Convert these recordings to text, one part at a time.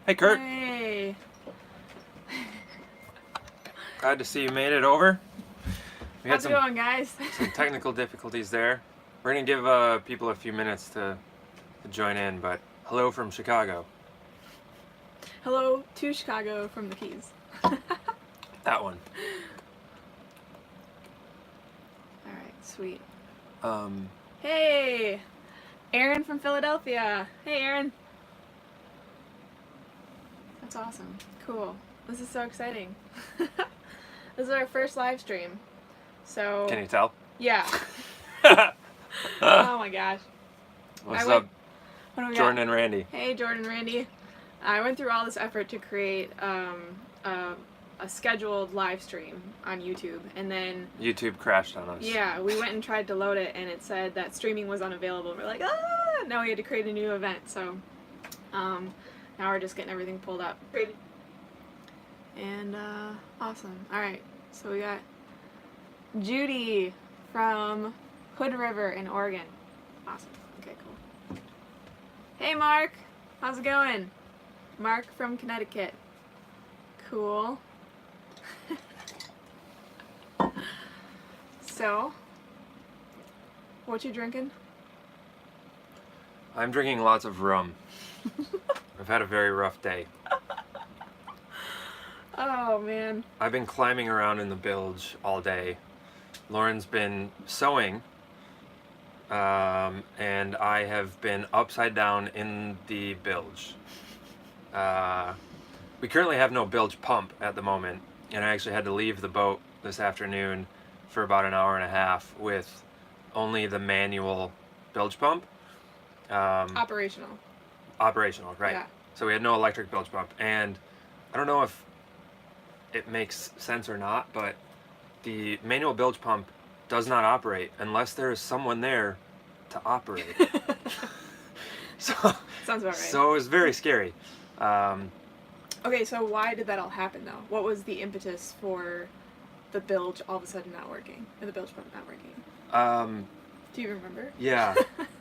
Hey, Kirk. Hey. Glad to see you made it over. We had How's it going, guys? some technical difficulties there. We're going to give people a few minutes to join in, but hello from Chicago. Hello to Chicago from the Keys. That one. Alright, sweet. Um, Hey! Aaron from Philadelphia. Hey, Aaron. That's awesome. Cool. This is so exciting. This is our first live stream. So... Can you tell? Yeah. Oh my gosh. What's up, What do we Jordan got? and Randy? Hey, Jordan and Randy. I went through all this effort to create a scheduled live stream on YouTube, and then YouTube crashed on us. yeah, we went and tried to load it, and it said that streaming was unavailable. We're like, ah! Now we had to create a new event. So now we're just getting everything pulled up. And awesome. All right, so we got Judy from Hood River in Oregon. Awesome. Okay, cool. Hey, Mark. How's it going? Mark from Connecticut. Cool. So, what you drinking? I'm drinking lots of rum. I've had a very rough day. Oh, man. I've been climbing around in the bilge all day. Lauren's been sewing, and I have been upside down in the bilge. We currently have no bilge pump at the moment, and I actually had to leave the boat this afternoon for about an hour and a half with only the manual bilge pump. Operational. Operational, right. Yeah. So we had no electric bilge pump, and I don't know if it makes sense or not, but the manual bilge pump does not operate unless there is someone there to operate it. So, Sounds about right. So it was very scary. Okay, so why did that all happen, though? What was the impetus for the bilge all of a sudden not working, or the bilge pump not working? Do you remember? Yeah.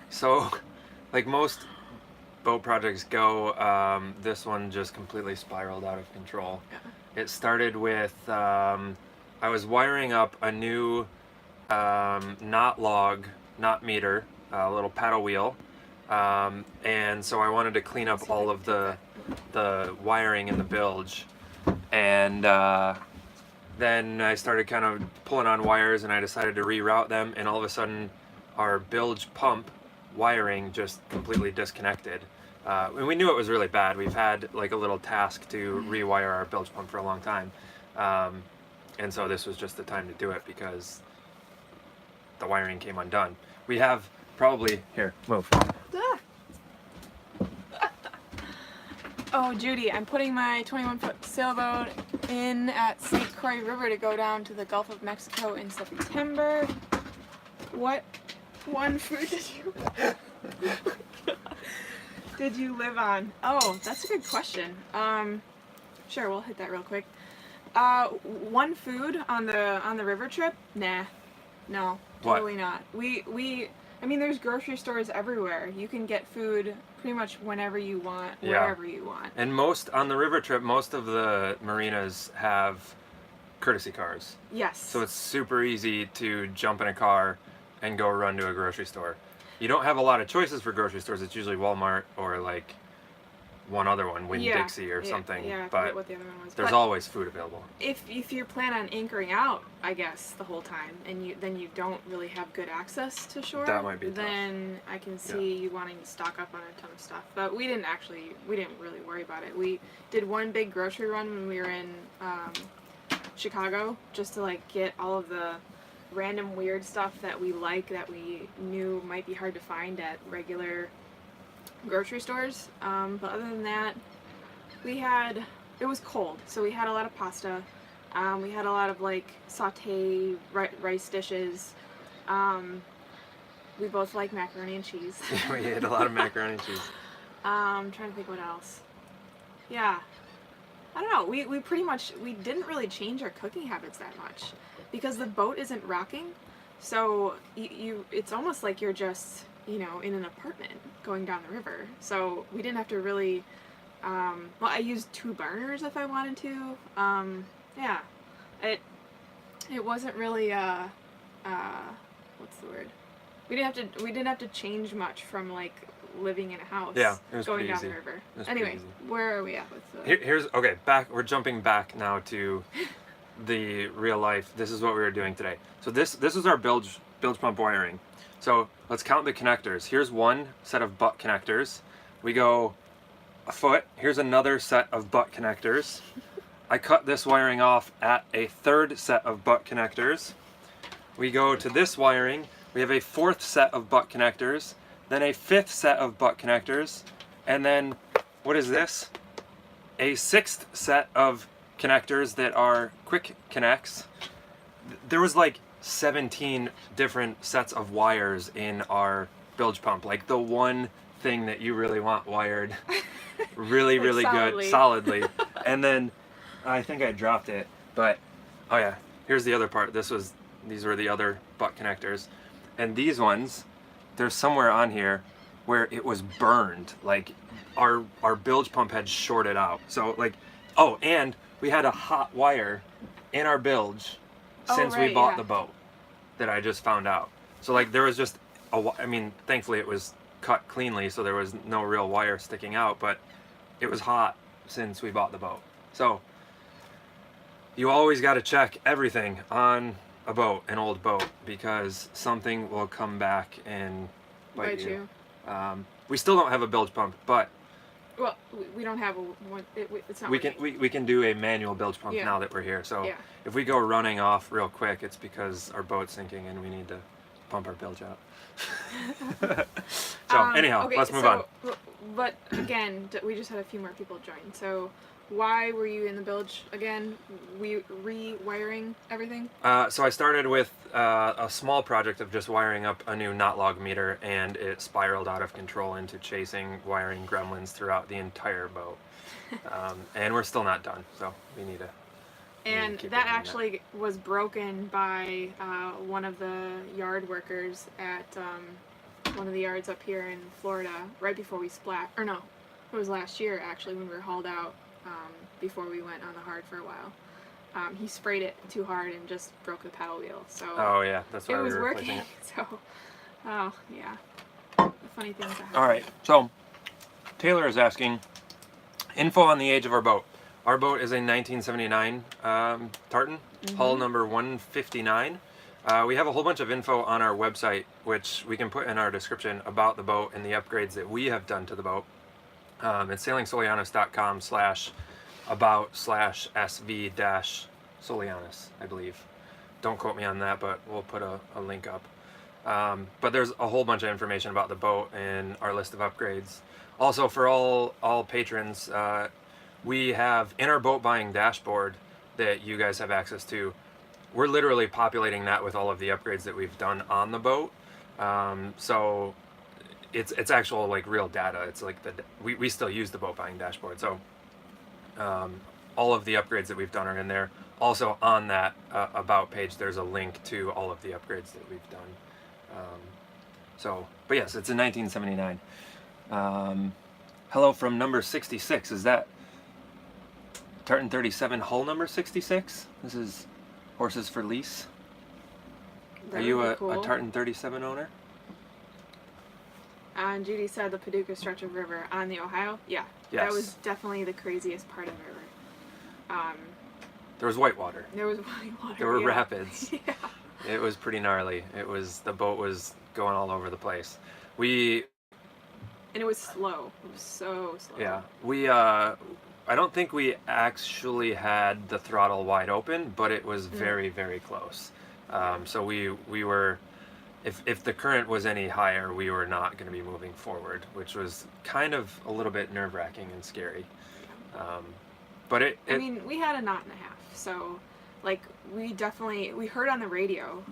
So, like most boat projects go, this one just completely spiraled out of control. Yeah. It started with, I was wiring up a new knot meter, a little paddle wheel, and so I wanted to clean up all of the wiring in the bilge, and then I started kind of pulling on wires, and I decided to reroute them, and all of a sudden our bilge pump wiring just completely disconnected. And we knew it was really bad. We've had like a little task to rewire our bilge pump for a long time, and so this was just the time to do it because the wiring came undone. We have probably, here, move. Ah. Oh, Judy, I'm putting my 21-foot sailboat in at St. Croix River to go down to the Gulf of Mexico in September. What one food did you live on? Oh, that's a good question. Sure, we'll hit that real quick. One food on the river trip? Nah, no, totally not. I mean, there's grocery stores everywhere. You can get food pretty much whenever you want, wherever you want. And on the river trip, most of the marinas have courtesy cars. Yes. So it's super easy to jump in a car and go run to a grocery store. You don't have a lot of choices for grocery stores. It's usually Walmart or like one other one, Winn-Dixie or something. Yeah, I but forget what the other one was. There's always food available. If you plan on anchoring out, I guess, the whole time, and then you don't really have good access to shore, that might be then tough. I can see you wanting to stock up on a ton of stuff. But we didn't really worry about it. We did one big grocery run when we were in Chicago, just to like get all of the random weird stuff that we knew might be hard to find at regular grocery stores. But other than that, it was cold, so we had a lot of pasta. We had a lot of like saute rice dishes. We both like macaroni and cheese. We ate a lot of macaroni and cheese. I'm trying to think what else. Yeah, I don't know. We didn't really change our cooking habits that much because the boat isn't rocking, so it's almost like you're just in an apartment going down the river. So we didn't have to really Well, I used 2 burners if I wanted to. Yeah, it wasn't really what's the word? We didn't have to change much from like living in a house. Yeah, it was going pretty down easy. the river. It was Anyway, pretty easy. where are we at with the? Here's okay. We're jumping back now to the real life. This is what we were doing today. So this is our bilge pump wiring. So let's count the connectors. Here's one set of butt connectors. We go a foot. Here's another set of butt connectors. I cut this wiring off at a third set of butt connectors. We go to this wiring. We have a fourth set of butt connectors, then a fifth set of butt connectors, and then what is this? A sixth set of connectors that are quick connects. There was like 17 different sets of wires in our bilge pump. Like the one thing that you really want wired really, Like really solidly. good, solidly. And then I think I dropped it, but oh yeah, here's the other part. These were the other butt connectors. And these ones, there's somewhere on here where it was burned. Like our bilge pump had shorted out. So like, oh, and we had a hot wire in our bilge since we right, bought yeah. the boat that I just found out. So like there was just I mean, thankfully it was cut cleanly, so there was no real wire sticking out, but it was hot since we bought the boat. So you always got to check everything on a boat, an old boat, because something will come back and bite you. We still don't have a bilge pump, but Well, we don't have a one. It's not. we working. we can do a manual bilge pump Yeah. now that we're here. So Yeah. if we go running off real quick, it's because our boat's sinking and we need to pump our bilge out. So anyhow, okay, let's move on. But again, we just had a few more people join. So why were you in the bilge again? Rewiring everything? So I started with a small project of just wiring up a new knot log meter, and it spiraled out of control into chasing wiring gremlins throughout the entire boat. And we're still not done, so we need to. And keep that working on actually was broken by one of the yard workers at one of the yards up here in Florida right before we splat. Or no, it was last year actually when we were hauled out before we went on the hard for a while. He sprayed it too hard and just broke the paddle wheel. So Oh yeah, that's why it we was were working. replacing it. So, oh yeah, the funny things that happen. All right, so Taylor is asking info on the age of our boat. Our boat is a 1979 tartan, hull number 159. We have a whole bunch of info on our website, which we can put in our description about the boat and the upgrades that we have done to the boat. It's sailingsoulianis.com/about/sv-Soulianis, I believe. Don't quote me on that, but we'll put a link up. But there's a whole bunch of information about the boat and our list of upgrades. Also, for all patrons, we have in our boat buying dashboard that you guys have access to. We're literally populating that with all of the upgrades that we've done on the boat. So it's actual like real data. It's like we still use the boat buying dashboard. So all of the upgrades that we've done are in there. Also on that about page, there's a link to all of the upgrades that we've done. But yes, it's in 1979. Hello from number 66. Is that Tartan 37 hull number 66? This is Horses for Lease. That Are you would be a cool. Tartan 37 owner? And Judy said the Paducah stretch of river on the Ohio. Yeah, Yes. that was definitely the craziest part of the river. There was whitewater. There was white water. There were yeah. rapids. Yeah. It was pretty gnarly. The boat was going all over the place. And it was slow. It was so slow. Yeah, I don't think we actually had the throttle wide open, but it was very, very close. So we were, if the current was any higher, we were not going to be moving forward, which was kind of a little bit nerve-wracking and scary. But I mean, we had a knot and a half, so like we heard on the radio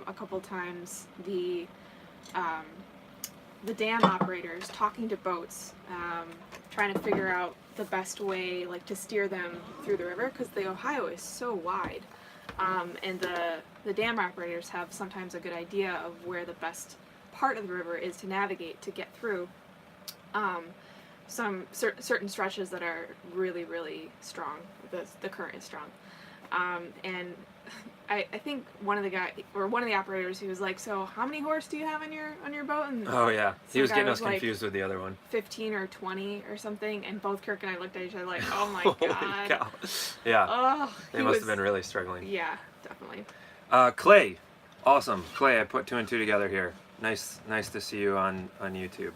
a couple times the dam operators talking to boats, trying to figure out the best way like to steer them through the river, because the Ohio is so wide, and the dam operators have sometimes a good idea of where the best part of the river is to navigate to get through. certain stretches that are really, really strong. The current is strong. And I think one of the operators, he was like, so how many horse do you have on your boat? And Oh yeah, he was getting us like, confused with the other one. 15 or 20 or something, and both Kirk and I looked at each other like, oh my Holy god. cow. Yeah. Oh, They must have been really struggling. Yeah, definitely. Clay, awesome. Clay, I put 2 and 2 together here. Nice to see you on YouTube.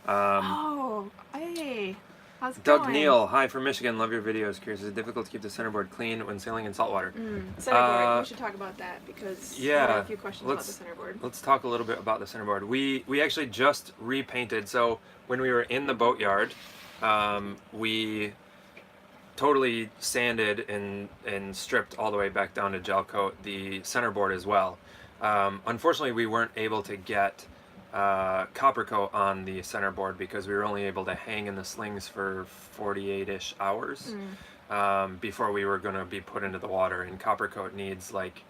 Oh, hey. How's it Doug going? Neal, hi from Michigan. Love your videos. Curious, is it difficult to keep the centerboard clean when sailing in saltwater? Centerboard. We should talk about that because I have a few questions about the centerboard. Let's talk a little bit about the centerboard. We actually just repainted. So when we were in the boatyard, we totally sanded and stripped all the way back down to gel coat the centerboard as well. Unfortunately, we weren't able to get copper coat on the centerboard because we were only able to hang in the slings for 48-ish hours before we were going to be put into the water. And copper coat needs like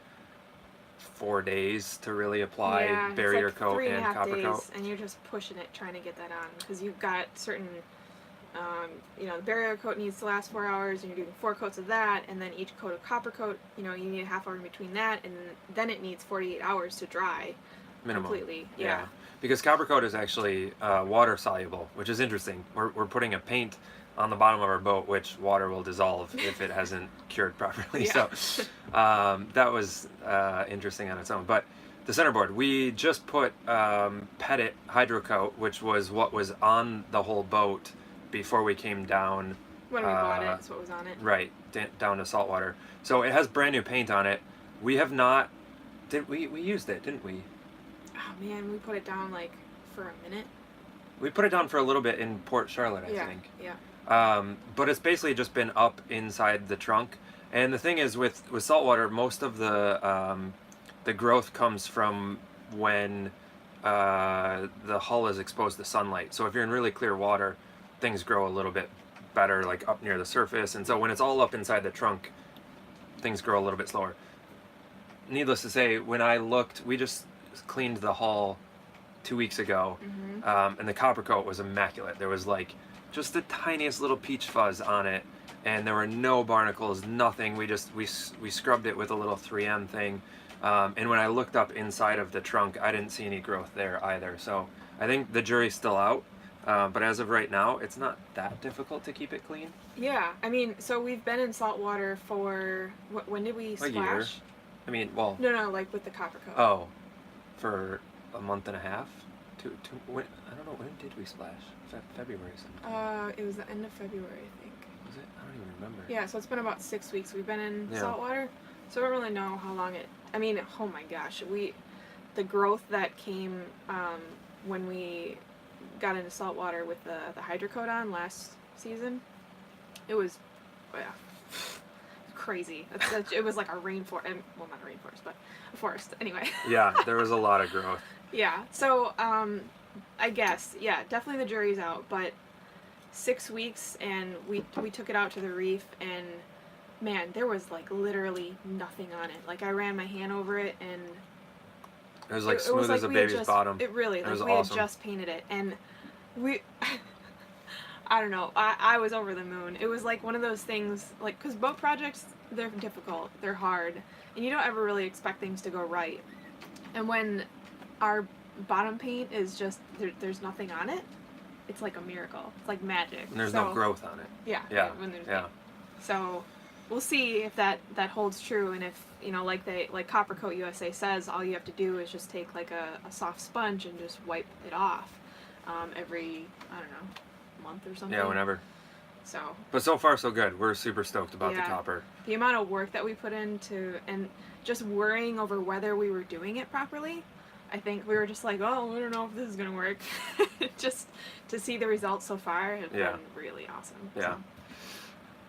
4 days to really apply barrier coat and copper coat. And you're just pushing it, trying to get that on because you've got certain, the barrier coat needs to last 4 hours, and you're doing 4 coats of that, and then each coat of copper coat, you need a half hour in between that, and then it needs 48 hours to dry. Minimum. Completely. Yeah. Because copper coat is actually water soluble, which is interesting. We're putting a paint on the bottom of our boat, which water will dissolve if it hasn't cured properly. Yeah. So that was interesting on its own. But the centerboard, we just put Pettit hydro coat, which was what was on the whole boat before we came down. When we bought it, that's what was on it. Right, down to saltwater. So it has brand new paint on it. We have not. We used it, didn't we? Oh man, we put it down like for a minute. We put it down for a little bit in Port Charlotte, I think. Yeah. But it's basically just been up inside the trunk. And the thing is, with saltwater, most of the growth comes from when the hull is exposed to sunlight. So if you're in really clear water, things grow a little bit better, like up near the surface. And so when it's all up inside the trunk, things grow a little bit slower. Needless to say, when I looked, we just cleaned the hull 2 weeks ago, and the copper coat was immaculate. There was like just the tiniest little peach fuzz on it, and there were no barnacles, nothing. We scrubbed it with a little 3M thing, and when I looked up inside of the trunk, I didn't see any growth there either. So I think the jury's still out, but as of right now, it's not that difficult to keep it clean. Yeah, I mean, so we've been in saltwater for when did we splash? A year. I mean, well. No, like with the copper coat. Oh, for a month and a half. When, I don't know, when did we splash? February sometime. It was the end of February, I think. Was it? I don't even remember. Yeah, so it's been about 6 weeks we've been in saltwater, so I don't really know how long it. I mean, oh my gosh, the growth that came when we got into saltwater with the hydro coat on last season, it was crazy. It was like a rainforest. Well, not a rainforest, but a forest. Anyway. Yeah, there was a lot of growth. Yeah. So, I guess, definitely the jury's out, but 6 weeks, and we took it out to the reef, and man, there was like literally nothing on it. Like I ran my hand over it, and it was like smooth as a baby's bottom. It really, like we had just painted it, and we. I don't know. I was over the moon. It was like one of those things, like, because boat projects, they're difficult, they're hard, and you don't ever really expect things to go right. And when our bottom paint is just, there's nothing on it, it's like a miracle. It's like magic. And there's no growth on it. Yeah. When there's paint. So we'll see if that holds true, and if, like Copper Coat USA says, all you have to do is just take like a soft sponge and just wipe it off every, I don't know, month or something. Yeah, whenever. So. But so far so good. We're super stoked about the copper. The amount of work that we put into, and just worrying over whether we were doing it properly, I think we were just like, oh, I don't know if this is gonna work. Just to see the results so far have been really awesome. Yeah. So.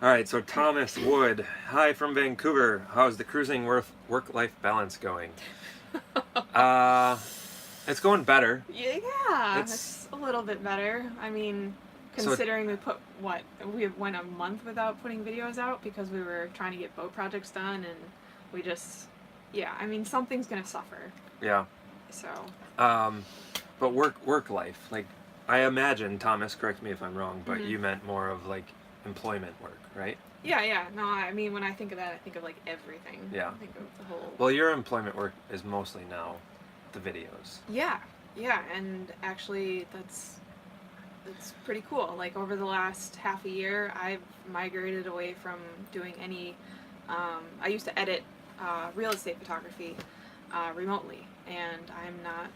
All right, so Thomas Wood, hi from Vancouver. How's the cruising work-life balance going? It's going better. Yeah, it's a little bit better. I mean, considering we went a month without putting videos out because we were trying to get boat projects done, and we just, I mean, something's gonna suffer. Yeah. So. But work life, like, I imagine, Thomas, correct me if I'm wrong, but Mhm. you meant more of like employment work, right? Yeah. No, I mean, when I think of that, I think of like everything. Yeah. I think of the whole. Well, your employment work is mostly now the videos. Yeah, and actually, that's pretty cool. Like over the last half a year, I've migrated away from doing any. I used to edit real estate photography remotely, and I'm not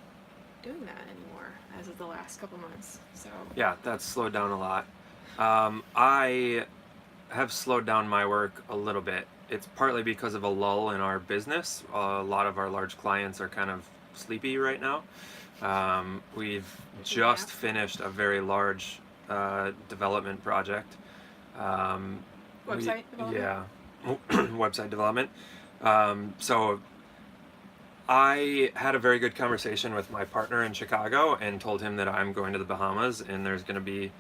doing that anymore as of the last couple months. So Yeah, that's slowed down a lot. I have slowed down my work a little bit. It's partly because of a lull in our business. A lot of our large clients are kind of sleepy right now. We've just finished a very large development project. Website development? Yeah, website development. So I had a very good conversation with my partner in Chicago and told him that I'm going to the Bahamas and there's going to be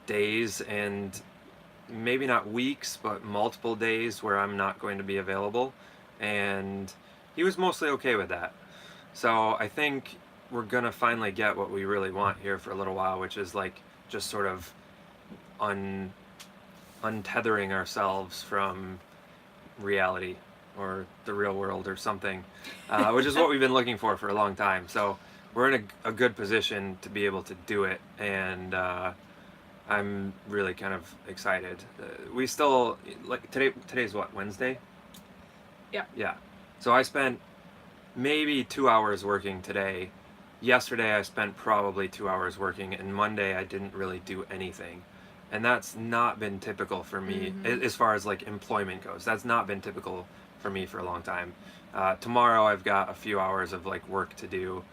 days and maybe not weeks, but multiple days where I'm not going to be available. And he was mostly okay with that. So I think we're going to finally get what we really want here for a little while, which is like just sort of untethering ourselves from reality or the real world or something, which is what we've been looking for a long time. So we're in a good position to be able to do it, and I'm really kind of excited. We still like today's what, Wednesday? Yeah. Yeah. So I spent maybe 2 hours working today. Yesterday I spent probably 2 hours working, and Monday I didn't really do anything. And that's not been typical for me as far as like employment goes. That's not been typical for me for a long time. Tomorrow I've got a few hours of like work to do,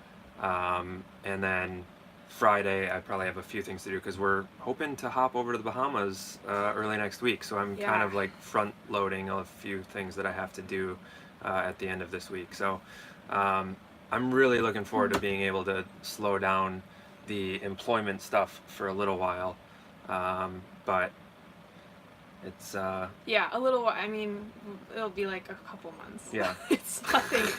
and then Friday I probably have a few things to do because we're hoping to hop over to the Bahamas early next week. So I'm kind of like front loading a few things that I have to do at the end of this week. So I'm really looking forward to being able to slow down the employment stuff for a little while. But it's yeah, a little. I mean, it'll be like a couple months. Yeah. It's nothing.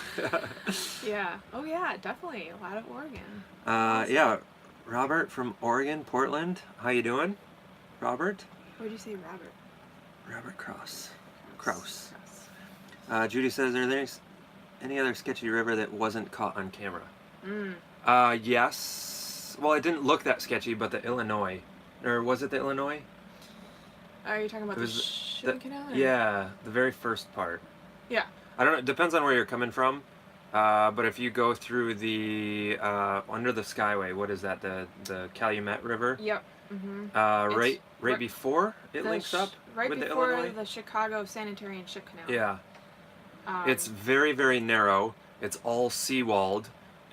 Yeah. Oh yeah, definitely a lot of Oregon. Yeah, Robert from Oregon, Portland. How you doing, Robert? What did you say, Robert? Robert Kraus. Judy says, are there any other sketchy river that wasn't caught on camera? Yes. Well, it didn't look that sketchy, but the Illinois, or was it the Illinois? Are you talking about the shipping canal? Yeah, the very first part. Yeah. I don't know. It depends on where you're coming from. But if you go through the under the Skyway, what is that? The Calumet River. Yep. Right before it links up right with the before Illinois. the Chicago Sanitary and Ship Canal. Yeah. It's very, very narrow. It's all seawalled,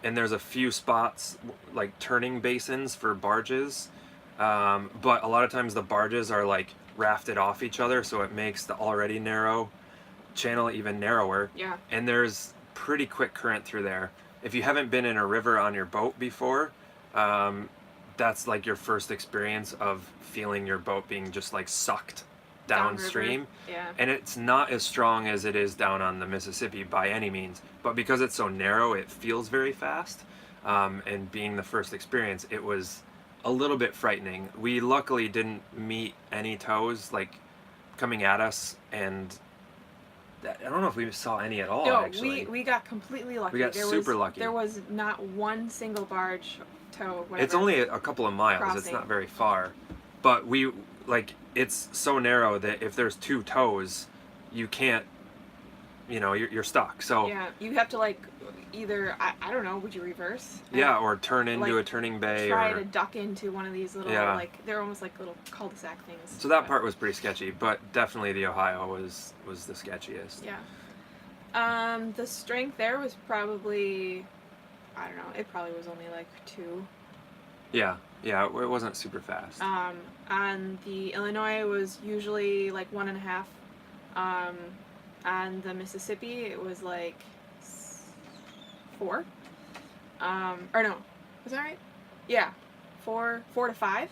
and there's a few spots like turning basins for barges. But a lot of times the barges are like rafted off each other, so it makes the already narrow channel even narrower. Yeah. And there's pretty quick current through there. If you haven't been in a river on your boat before, that's like your first experience of feeling your boat being just like sucked downstream. Yeah. And it's not as strong as it is down on the Mississippi by any means, but because it's so narrow, it feels very fast. And being the first experience, it was a little bit frightening. We luckily didn't meet any tows like coming at us, and I don't know if we saw any at all. No, actually. we got completely lucky. We got super lucky. There was not one single barge, tow, whatever. It's only a couple of miles. Crossing. It's not very far, but it's so narrow that if there's two tows, you can't. You're stuck. So yeah, you have to like either I don't know. Would you reverse? Yeah, or turn into like, a turning bay, try or to duck into one of these little like they're almost like little cul-de-sac things. So that part was pretty sketchy, but definitely the Ohio was the sketchiest. Yeah. The strength there was probably, I don't know. It probably was only like 2. Yeah, it wasn't super fast. On the Illinois was usually like 1.5. On the Mississippi it was like 4. Or no, was that right? Yeah, 4 to 5.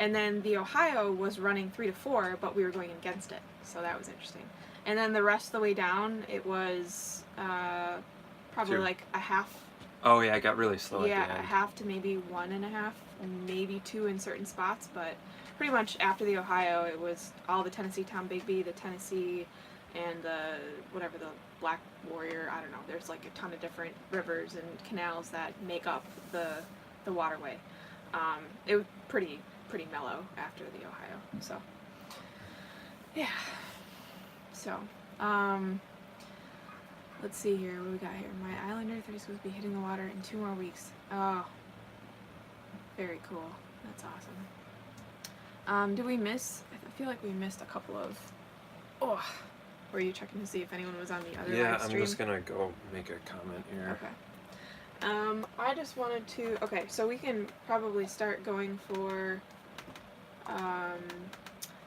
And then the Ohio was running 3 to 4, but we were going against it, so that was interesting. And then the rest of the way down, it was probably 2. like a half. Oh yeah, it got really slow. Yeah, at the end. a half to maybe 1.5 maybe 2 in certain spots, but pretty much after the Ohio, it was all the Tennessee Tombigbee, the Tennessee, and the whatever the Black Warrior. I don't know. There's like a ton of different rivers and canals that make up the waterway. It was pretty mellow after the Ohio. So yeah. So let's see here. What do we got here? My Islander 30 supposed to be hitting the water in 2 more weeks. Oh, very cool. That's awesome. Did we miss? I feel like we missed a couple of. Oh, were you checking to see if anyone was on the other live stream? I'm just gonna go make a comment here. Okay. I just wanted to. Okay, so we can probably start going for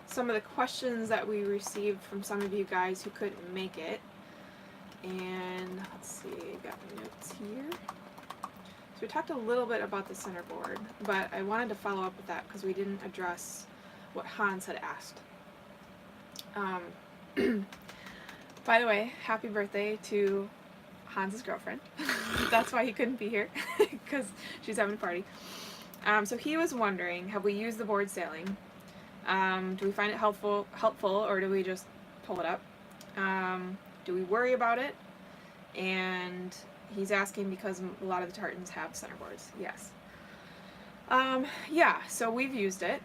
some of the questions that we received from some of you guys who couldn't make it. And let's see, got my notes here. So we talked a little bit about the centerboard, but I wanted to follow up with that because we didn't address what Hans had asked. By the way, happy birthday to Hans's girlfriend. That's why he couldn't be here, because she's having a party. So he was wondering, have we used the board sailing? Do we find it helpful, or do we just pull it up? Do we worry about it? And he's asking because a lot of the tartans have centerboards. Yes. Yeah, so we've used it.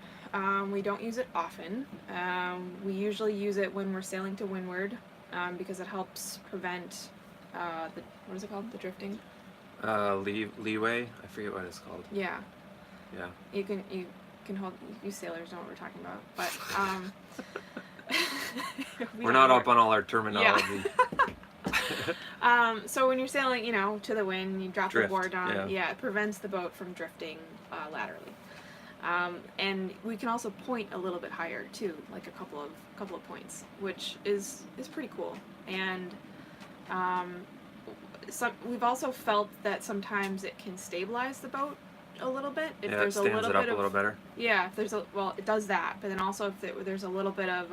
We don't use it often. We usually use it when we're sailing to windward, because it helps prevent what is it called? The drifting? Leeway. I forget what it's called. Yeah. Yeah. You can hold. You sailors know what we're talking about, but we're not up on all our terminology. Yeah. So when you're sailing, to the wind, you drop the board down. Yeah. It prevents the boat from drifting laterally. And we can also point a little bit higher too, like a couple of points, which is pretty cool. And we've also felt that sometimes it can stabilize the boat a little bit if it there's stands a little it bit up a little better. Yeah, if there's it does that, but then also if there's a little bit of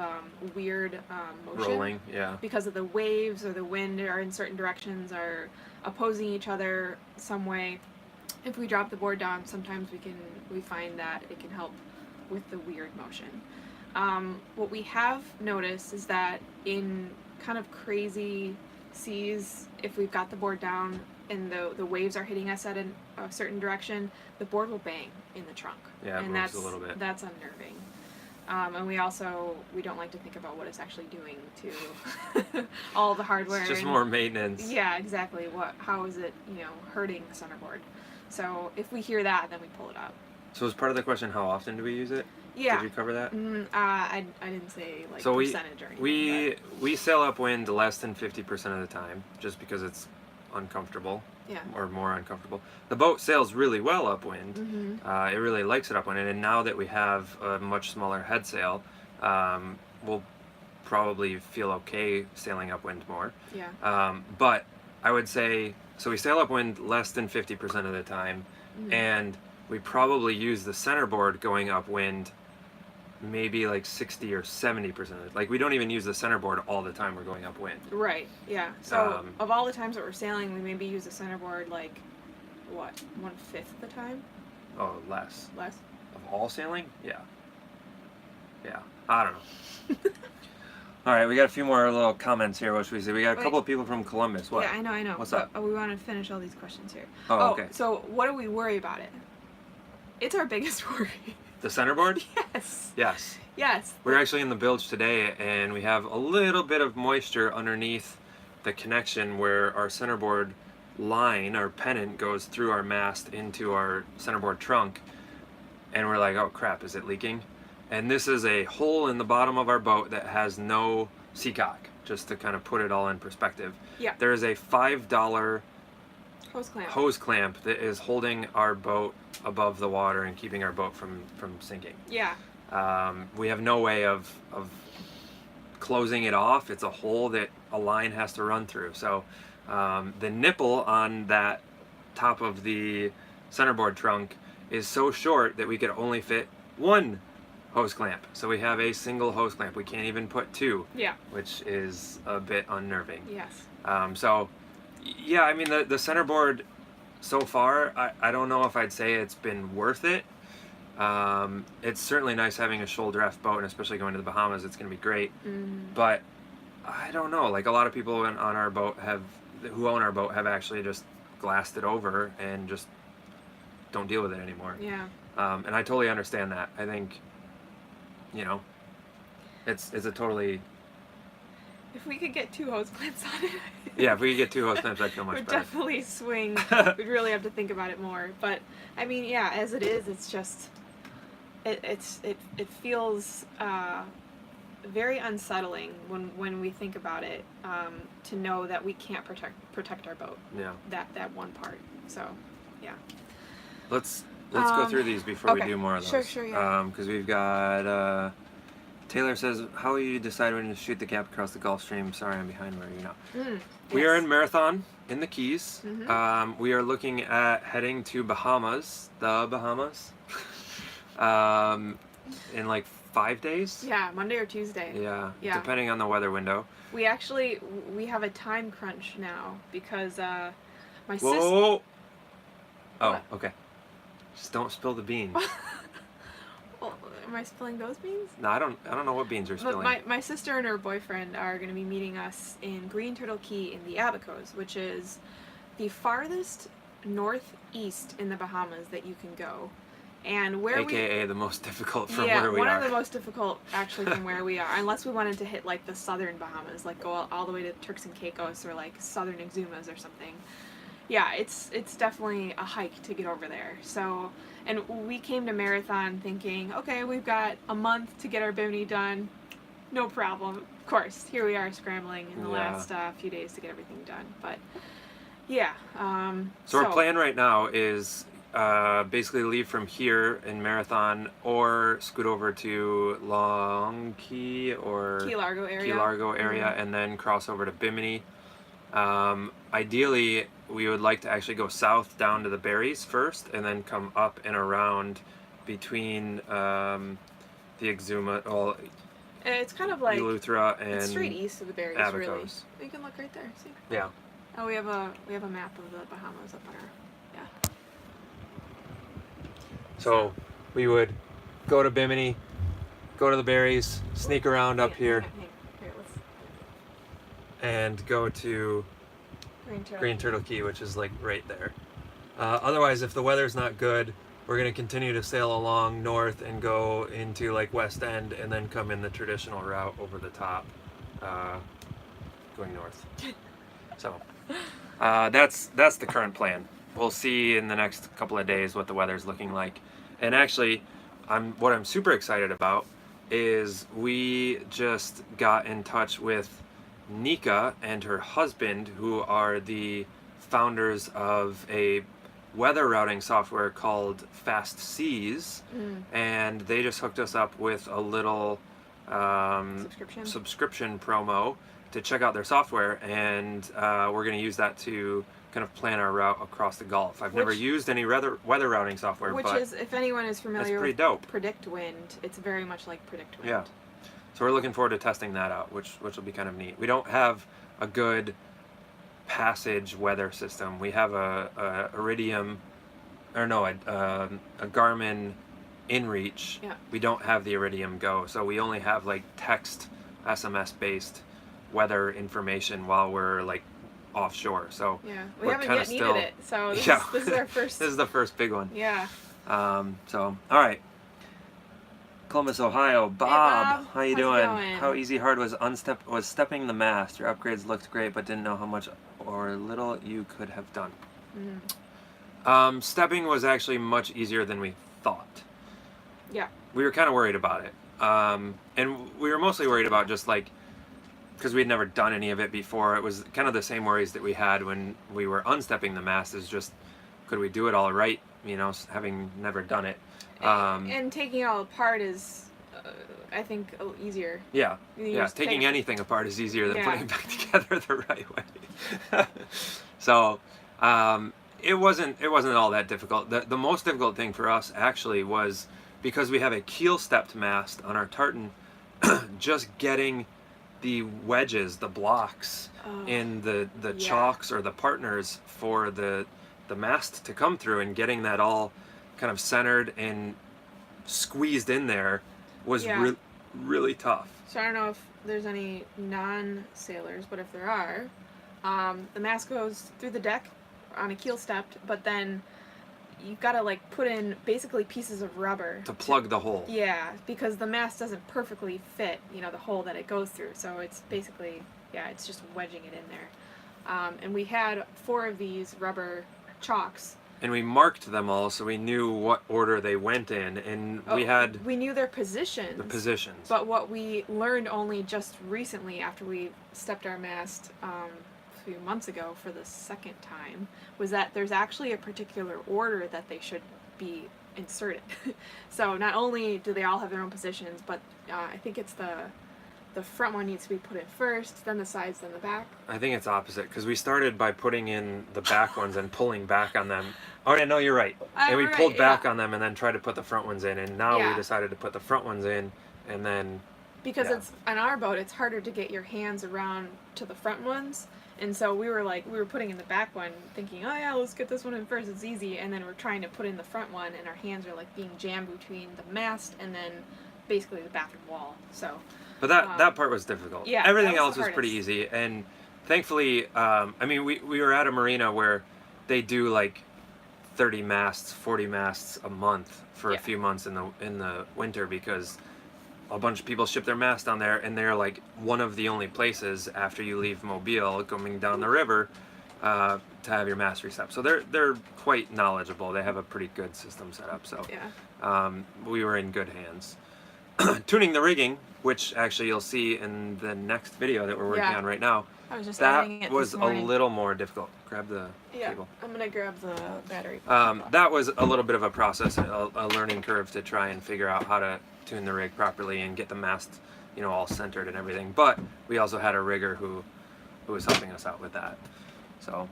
weird motion, rolling, yeah, because of the waves or the wind are in certain directions or opposing each other some way. If we drop the board down, sometimes we find that it can help with the weird motion. What we have noticed is that in kind of crazy seas, if we've got the board down and the waves are hitting us at a certain direction, the board will bang in the trunk. Yeah, it and moves a little bit. That's unnerving. And we don't like to think about what it's actually doing to all the hardware. It's just more maintenance. Yeah, exactly. How is it, hurting the centerboard? So if we hear that, then we pull it up. So as part of the question, how often do we use it? Yeah. Did you cover that? I didn't say so percentage or anything. We sail upwind less than 50% of the time, just because it's uncomfortable. Yeah. Or more uncomfortable. The boat sails really well upwind. Mm-hmm. It really likes it upwind, and now that we have a much smaller head sail, we'll probably feel okay sailing upwind more. Yeah. But I would say, so we sail upwind less than 50% of the time, and we probably use the centerboard going upwind maybe like 60 or 70% of it. Like, we don't even use the centerboard all the time we're going upwind. Right, yeah. So of all the times that we're sailing, we maybe use the centerboard like, what, 1/5 of the time? Oh, less. Less? Of all sailing? Yeah. Yeah. I don't know. All right, we got a few more little comments here. What should we say? We got a couple of people from Columbus. What? Yeah, I know. What's up? We want to finish all these questions here. Oh, okay. So what do we worry about it? It's our biggest worry. The centerboard? Yes. Yes. Yes. We're actually in the bilge today, and we have a little bit of moisture underneath the connection where our centerboard line, our pennant, goes through our mast into our centerboard trunk. And we're like, oh crap, is it leaking? And this is a hole in the bottom of our boat that has no seacock, just to kind of put it all in perspective. Yeah. There is a $5 hose clamp that is holding our boat above the water and keeping our boat from sinking. Yeah. We have no way of closing it off. It's a hole that a line has to run through. So the nipple on that top of the centerboard trunk is so short that we could only fit one hose clamp. So we have a single hose clamp. We can't even put two. Yeah. Which is a bit unnerving. Yes. So yeah, I mean the centerboard so far, I don't know if I'd say it's been worth it. It's certainly nice having a shoal draft boat, and especially going to the Bahamas, it's going to be great. But I don't know, like a lot of people on our boat who own our boat have actually just glassed it over and just don't deal with it anymore. Yeah. And I totally understand that. I think, you know, it's a totally... If we could get 2 hose clamps on it. Yeah, if we could get 2 hose clamps, I'd feel much We'd better. definitely swing. We'd really have to think about it more. But I mean, yeah, as it is, it's just it feels very unsettling when we think about it, to know that we can't protect our boat. Yeah. That one part. So, yeah. Let's go through these before we do more of those. Sure, yeah. Because we've got Taylor says, how will you decide when to shoot the gap across the Gulf Stream? Sorry, I'm behind where you're now. We are in Marathon in the Keys. We are looking at heading to Bahamas, the Bahamas, in like 5 days. Yeah, Monday or Tuesday. Yeah, depending on the weather window. We have a time crunch now because my sister. Whoa! Oh, What? okay. Just don't spill the beans. Well, am I spilling those beans? No, I don't know what beans are spilling. My sister and her boyfriend are going to be meeting us in Green Turtle Key in the Abacos, which is the farthest northeast in the Bahamas that you can go. And where AKA the most difficult from yeah, where we are. one of the most difficult actually from where we are, unless we wanted to hit like the southern Bahamas, like go all the way to Turks and Caicos or like southern Exumas or something. Yeah, it's definitely a hike to get over there. So, and we came to Marathon thinking, okay, we've got a month to get our bimini done, no problem. Of course, here we are scrambling in the last few days to get everything done. But yeah. So our plan right now is basically leave from here in Marathon or scoot over to Long Key or Key Largo area, and then cross over to Bimini. Ideally, we would like to actually go south down to the Berries first, and then come up and around between the Exuma, well, it's kind of like Eleuthera and it's straight east of the Berries, Abacos. really. You can look right there. See? Yeah. Oh, we have a map of the Bahamas up on our. Yeah. So we would go to Bimini, go to the Berries, sneak around up here, Here, let's and go to Green Turtle Key, which is like right there. Otherwise, if the weather's not good, we're going to continue to sail along north and go into like West End, and then come in the traditional route over the top, going north. So that's the current plan. We'll see in the next couple of days what the weather's looking like. And actually, what I'm super excited about is we just got in touch with Nika and her husband, who are the founders of a weather routing software called Fast Seas, and they just hooked us up with a little subscription promo to check out their software, and we're going to use that to kind of plan our route across the Gulf. I've never used any weather routing software, which but is, if anyone is familiar with dope. Predict Wind, it's very much like Predict Wind. Yeah. So we're looking forward to testing that out, which will be kind of neat. We don't have a good passage weather system. We have a Iridium, or no, a Garmin InReach. Yeah. We don't have the Iridium Go, so we only have like text, SMS based weather information while we're like offshore. So yeah, we haven't yet needed it. So this is our first. This is the first big one. Yeah. So all right. Columbus, Ohio. Bob, hey, Bob. how you doing? How easy hard was stepping the mast? Your upgrades looked great, but didn't know how much or little you could have done. Stepping was actually much easier than we thought. Yeah. We were kind of worried about it. And we were mostly worried about just like, because we'd never done any of it before. It was kind of the same worries that we had when we were unstepping the mast, is just, could we do it all right, you know, having never done it. And taking it all apart is, I think, easier. Yeah, taking anything apart is easier than putting it back together the right way. So, it wasn't all that difficult. The most difficult thing for us actually was, because we have a keel stepped mast on our tartan, just getting the wedges, the blocks in the chocks or the partners for the mast to come through, and getting that all kind of centered and squeezed in there was Yeah. really tough. So I don't know if there's any non-sailors, but if there are, the mast goes through the deck on a keel stepped, but then you've got to like put in basically pieces of rubber To plug the hole. Yeah, because the mast doesn't perfectly fit, you know, the hole that it goes through. So it's basically, yeah, it's just wedging it in there. And we had 4 of these rubber chalks. And we marked them all so we knew what order they went in, and we knew their positions. The positions. But what we learned only just recently, after we stepped our mast a few months ago for the second time, was that there's actually a particular order that they should be inserted. So not only do they all have their own positions, but I think it's the front one needs to be put in first, then the sides, then the back. I think it's opposite, because we started by putting in the back ones and pulling back on them. Oh yeah, no, you're right. And we pulled back on them and then tried to put the front ones in, and now we decided to put the front ones in, and then... Because it's on our boat, it's harder to get your hands around to the front ones. And so we were putting in the back one, thinking, oh yeah, let's get this one in first, it's easy. And then we're trying to put in the front one, and our hands are like being jammed between the mast and then basically the bathroom wall. So... But that part was difficult. Yeah, everything else was pretty easy, and thankfully, I mean, we were at a marina where they do like 30 masts, 40 masts a month for a few months in the winter, because a bunch of people ship their mast down there, and they're like one of the only places after you leave Mobile coming down the river to have your mast reset. So they're quite knowledgeable. They have a pretty good system set up. So we were in good hands. Tuning the rigging, which actually you'll see in the next video that we're working on right now. I was just that was a little more difficult. Grab the cable. I'm gonna grab the battery. That was a little bit of a process, a learning curve to try and figure out how to tune the rig properly and get the mast, you know, all centered and everything. But we also had a rigger who was helping us out with that. So,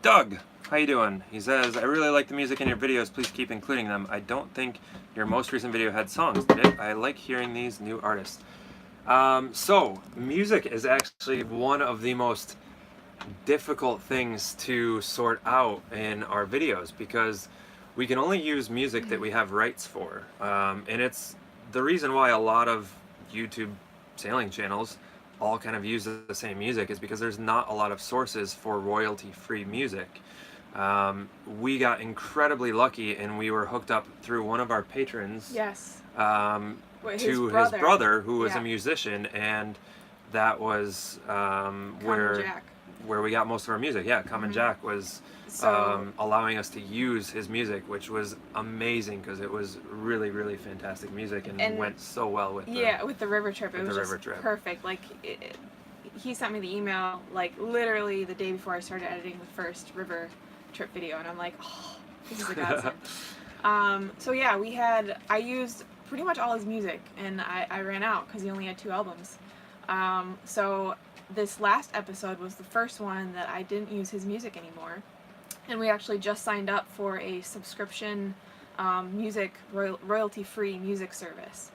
Doug, how you doing? He says, I really like the music in your videos. Please keep including them. I don't think your most recent video had songs, did it? I like hearing these new artists. So, music is actually one of the most difficult things to sort out in our videos, because we can only use music that we have rights for. And it's the reason why a lot of YouTube sailing channels all kind of use the same music, is because there's not a lot of sources for royalty-free music. We got incredibly lucky, and we were hooked up through one of our patrons. Yes. To his brother, who was a musician, and that was where we got most of our music. Yeah, Common Jack was allowing us to use his music, which was amazing, because it was really, really fantastic music, and went so well with the river trip. It was just perfect. Like he sent me the email like literally the day before I started editing the first river trip video, and I'm like, oh, this is a godsend. So yeah, I used pretty much all his music, and I ran out because he only had 2 albums. So this last episode was the first one that I didn't use his music anymore, and we actually just signed up for a subscription royalty-free music service.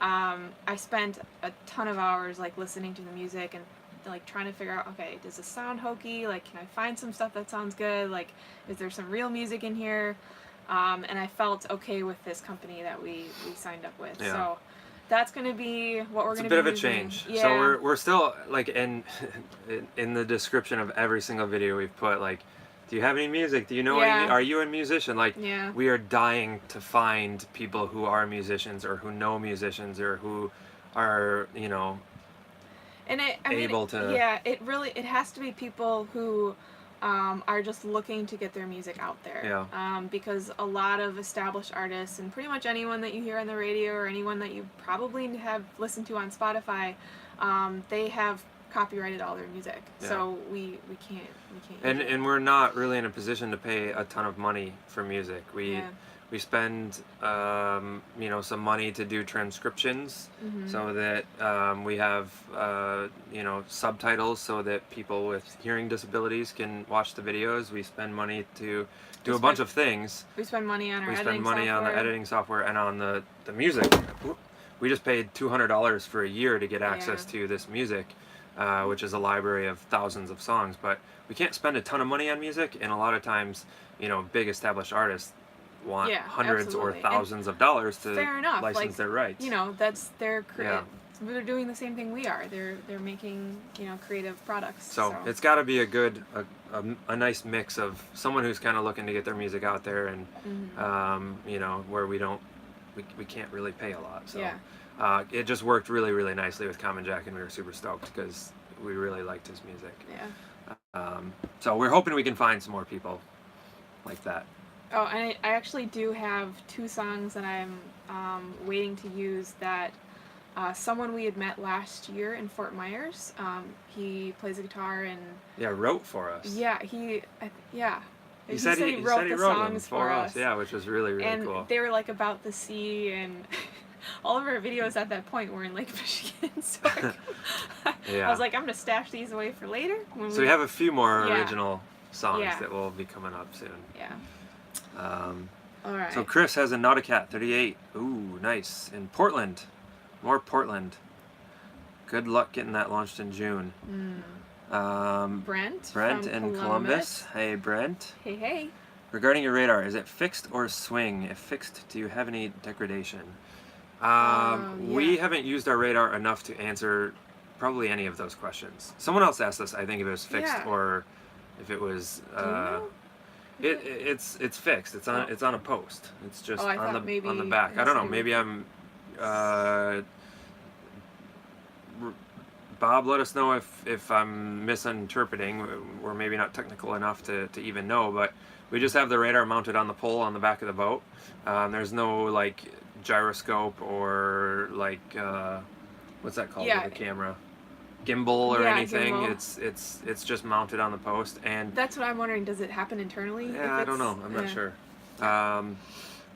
I spent a ton of hours like listening to the music and like trying to figure out, okay, does this sound hokey? Like, can I find some stuff that sounds good? Like, is there some real music in here? And I felt okay with this company that we signed up with. Yeah. So that's going to be what we're going to be It's a bit of a using. change. Yeah. So we're still like in the description of every single video we've put, like, do you have any music? Do you know any? Are you a musician? Like, we are dying to find people who are musicians, or who know musicians, or who are, you know, and it has to be people who are just looking to get their music out there. Yeah. Because a lot of established artists, and pretty much anyone that you hear on the radio, or anyone that you probably have listened to on Spotify, they have copyrighted all their music. Yeah. So we can't and we're not really in a position to pay a ton of money for music. We spend you know, some money to do transcriptions, so that we have you know, subtitles, so that people with hearing disabilities can watch the videos. We spend money to do a bunch of things. We spend money on our editing software. We spend money on the editing software and on the music. We just paid $200 for a year to get access to this music, which is a library of thousands of songs. But we can't spend a ton of money on music, and a lot of times, you know, big established artists want Yeah, hundreds absolutely. or thousands of dollars to Fair enough. license Like, their rights. you know, that's their Yeah. they're doing the same thing we are. They're making, you know, creative products. So it's got to be a good, a nice mix of someone who's kind of looking to get their music out there, and you know, where we can't really pay a lot. So Yeah. it just worked really, really nicely with Common Jack, and we were super stoked because we really liked his music. Yeah. So we're hoping we can find some more people like that. Oh, and I actually do have 2 songs that I'm waiting to use that someone we had met last year in Fort Myers. He plays the guitar and Yeah, wrote for us. yeah, yeah. He said he wrote the songs for us. Yeah, which was really, really and cool. they were like about the sea, and all of our videos at that point were in Lake Michigan. So Yeah. I was like, I'm gonna stash these away for later. So we have a few more Yeah. original songs Yeah. that will be coming up soon. Yeah. All right. So Chris has a Nauticat 38. Ooh, nice. In Portland. More Portland. Good luck getting that launched in June. Brent Brent from in Columbus. Hey, Brent. Hey, hey. Regarding your radar, is it fixed or swing? If fixed, do you have any degradation? We haven't used our radar enough to answer probably any of those questions. Someone else asked us, I think, if it was fixed or if it was. Do you know? It's fixed. It's on a post. It's just I on thought maybe the back. it I has don't to know. do Maybe I'm. Bob, let us know if I'm misinterpreting. We're maybe not technical enough to even know, but we just have the radar mounted on the pole on the back of the boat. There's no like gyroscope or like what's that called with the camera? Gimbal or anything. Gimbal. It's just mounted on the post, and That's what I'm wondering. Does it happen internally? yeah, I don't know. I'm not sure.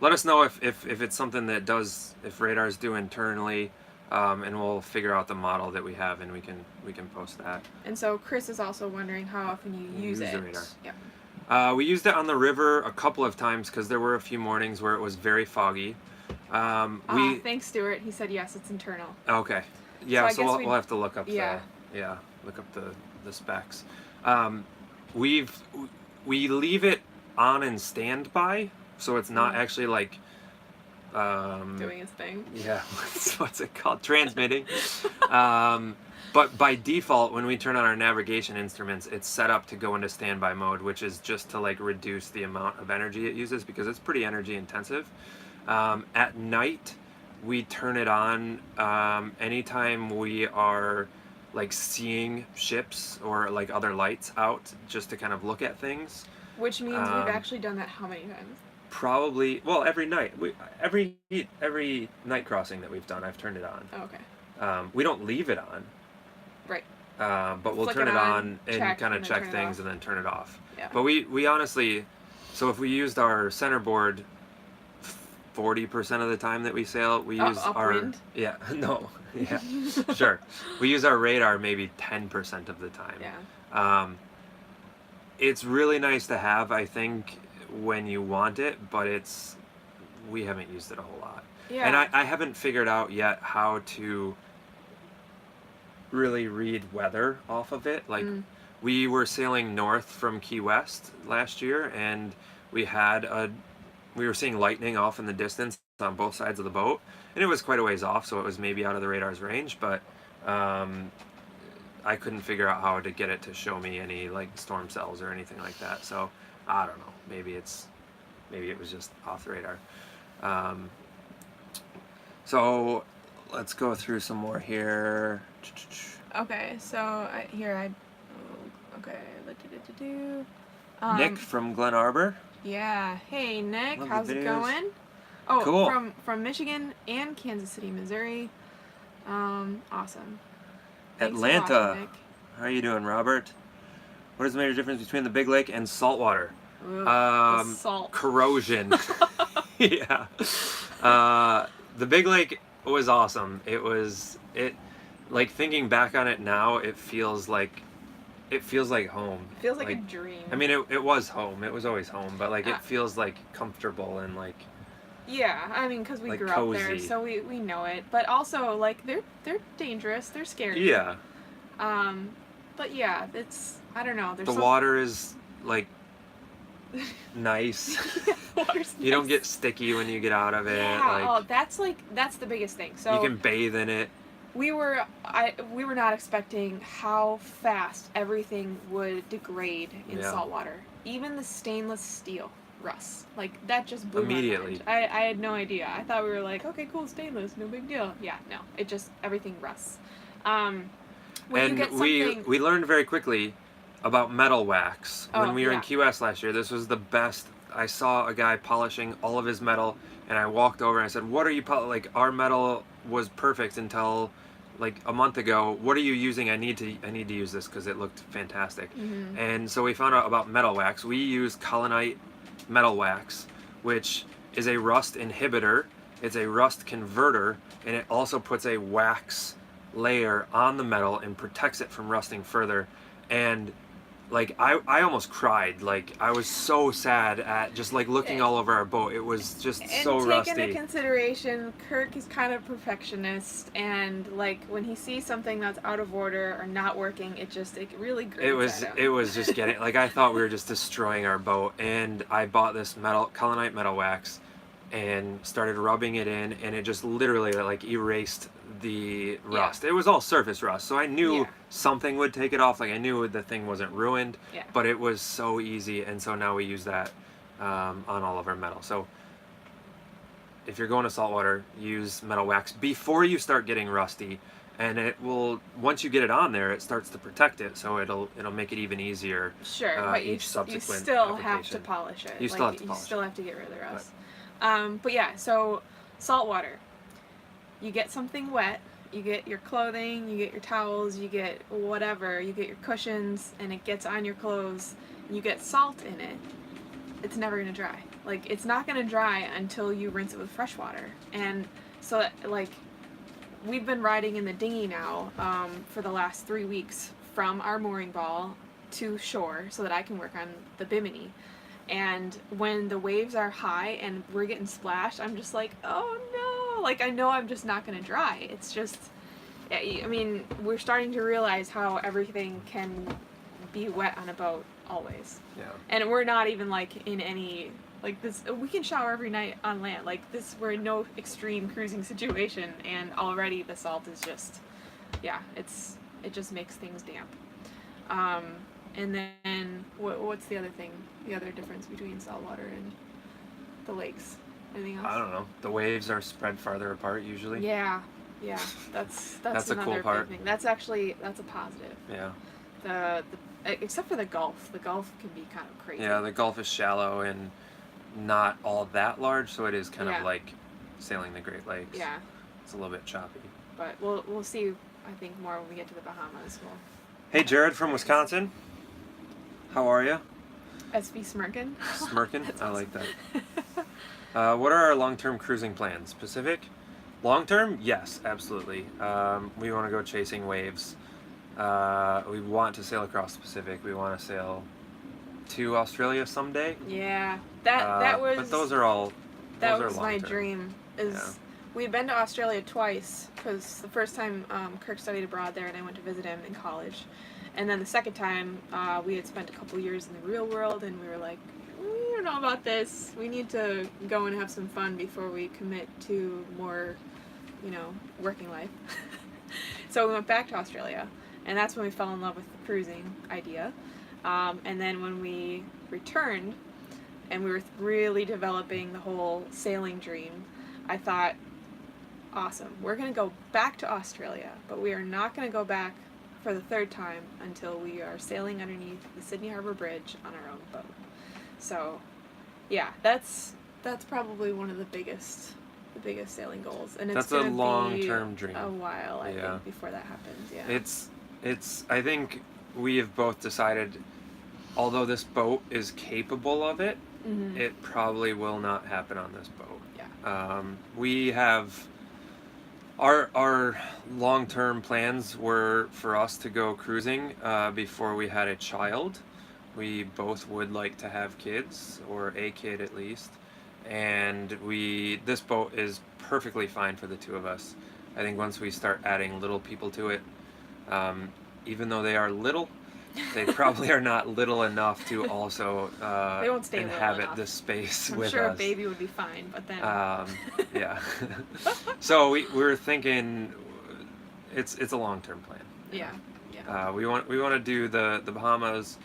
Let us know if it's something that does, if radars do internally, and we'll figure out the model that we have, and we can post that. And so Chris is also wondering how often you use it. The radar. Yeah. We used it on the river a couple of times because there were a few mornings where it was very foggy. Thanks, Stuart. He said yes, it's internal. Okay. Yeah, so we'll have to look up look up the specs. We leave it on and standby, so it's not actually like Doing its thing. Yeah, what's it called? Transmitting. But by default, when we turn on our navigation instruments, it's set up to go into standby mode, which is just to like reduce the amount of energy it uses because it's pretty energy intensive. At night, we turn it on anytime we are like seeing ships or like other lights out, just to kind of look at things. Which means we've actually done that how many times? Probably, well, every night. Every night crossing that we've done, I've turned it on. Oh, okay. We don't leave it on. Right. But we'll Flick turn it it on, on and kind of check things and then turn it off. Yeah. But we honestly, so if we used our centerboard 40% of the time that we sail, we use upwind? Sure. We use our radar maybe 10% of the time. Yeah. It's really nice to have, I think, when you want it, but we haven't used it a whole lot. Yeah. And I haven't figured out yet how to really read weather off of it. Like we were sailing north from Key West last year, and we were seeing lightning off in the distance on both sides of the boat, and it was quite a ways off, so it was maybe out of the radar's range, but I couldn't figure out how to get it to show me any like storm cells or anything like that. So I don't know. Maybe it was just off the radar. So let's go through some more here. Okay, so Nick from Glen Arbor. Yeah. Hey, Nick. Love how's the it videos. going? Oh, Cool. From Michigan and Kansas City, Missouri. Awesome. Thanks for Atlanta. watching, Nick. How are you doing, Robert? What is the major difference between the Big Lake and saltwater? Ugh, the salt. Corrosion. Yeah. The Big Lake was awesome. Like thinking back on it now, it feels like home. It feels like a dream. I mean, it was home. It was always home, but like it feels like comfortable and like. Yeah, I mean, because we like grew cozy. up there, so we know it. But also, like, they're dangerous. They're scary. Yeah. But yeah, I don't know. There's the water is like nice. Water's You don't nice. get sticky when you get out of it. Yeah. Like, That's the biggest thing. So you can bathe in it. we were not expecting how fast everything would degrade in salt water. Even the stainless steel rusts. Like, that just blew Immediately. my mind. I had no idea. I thought we were like, okay, cool, stainless, no big deal. Yeah, no, it just, everything rusts. When And you get something... we learned very quickly about metal wax when we were in yeah. Key West last year. This was the best. I saw a guy polishing all of his metal, and I walked over and I said, "What are you like? Our metal was perfect until like a month ago. What are you using? I need to use this because it looked fantastic." Mm-hmm. And so we found out about metal wax. We use Colonite metal wax, which is a rust inhibitor. It's a rust converter, and it also puts a wax layer on the metal and protects it from rusting further. And like I almost cried. Like, I was so sad at just like looking all over our boat. It was just so rusty. And take into consideration, Kirk is kind of perfectionist, and like when he sees something that's out of order or not working, it really grates at him. It was just getting like, I thought we were just destroying our boat, and I bought this Colonite metal wax and started rubbing it in, and it just literally like erased the rust. It was all surface rust, so I knew something would take it off. Like, I knew the thing wasn't ruined, but it was so easy, and so now we use that on all of our metal. So if you're going to saltwater, use metal wax before you start getting rusty, and it will, once you get it on there, it starts to protect it, so it'll make it even easier. Sure, but you still have to polish it. You still have to polish it. You still have to get rid of the rust. But yeah, so saltwater. You get something wet, you get your clothing, you get your towels, you get whatever, you get your cushions, and it gets on your clothes, and you get salt in it, it's never going to dry. Like, it's not going to dry until you rinse it with fresh water. And so, like, we've been riding in the dinghy now for the last 3 weeks from our mooring ball to shore so that I can work on the bimini. And when the waves are high and we're getting splashed, I'm just like, oh no! Like, I know I'm just not going to dry. It's just, I mean, we're starting to realize how everything can be wet on a boat always. Yeah. And we're not even like in any, like this, we can shower every night on land. Like this, we're in no extreme cruising situation, and already the salt is just, it just makes things damp. And then, what's the other thing? The other difference between saltwater and the lakes? Anything else? I don't know. The waves are spread farther apart usually. Yeah. That's a another cool part. big thing. That's a positive. Yeah. The except for the Gulf. The Gulf can be kind of crazy. Yeah, the Gulf is shallow and not all that large, so it is kind of like sailing the Great Lakes. Yeah. It's a little bit choppy. But we'll see, I think, more when we get to the Bahamas. Hey, Jared from Wisconsin. How are you? SB Smirkin. Smirkin? That's I awesome. like that. What are our long-term cruising plans? Pacific? Long-term? Yes, absolutely. We want to go chasing waves. We want to sail across the Pacific. We want to sail to Australia someday. Yeah, that was. But those are all. That was my dream. We'd been to Australia twice, because the first time Kirk studied abroad there, and I went to visit him in college, and then the second time we had spent a couple years in the real world, and we were like, we don't know about this. We need to go and have some fun before we commit to more, working life. So we went back to Australia, and that's when we fell in love with the cruising idea. And then when we returned, and we were really developing the whole sailing dream, I thought, awesome, we're going to go back to Australia, but we are not going to go back for the third time until we are sailing underneath the Sydney Harbor Bridge on our own boat. So, yeah, that's probably one of the biggest sailing goals, and it's a long-term dream. A while, I think, before that happens. Yeah, it's. I think we have both decided, although this boat is capable of it, it probably will not happen on this boat. Yeah. We have our long-term plans were for us to go cruising before we had a child. We both would like to have kids, or a kid at least, and this boat is perfectly fine for the two of us. I think once we start adding little people to it, even though they are little, they probably are not little enough to also They won't stay little inhabit enough. this space I'm with sure us. a baby would be fine, but then. Yeah. So we were thinking it's a long-term plan. Yeah. Yeah. We want to do the Bahamas.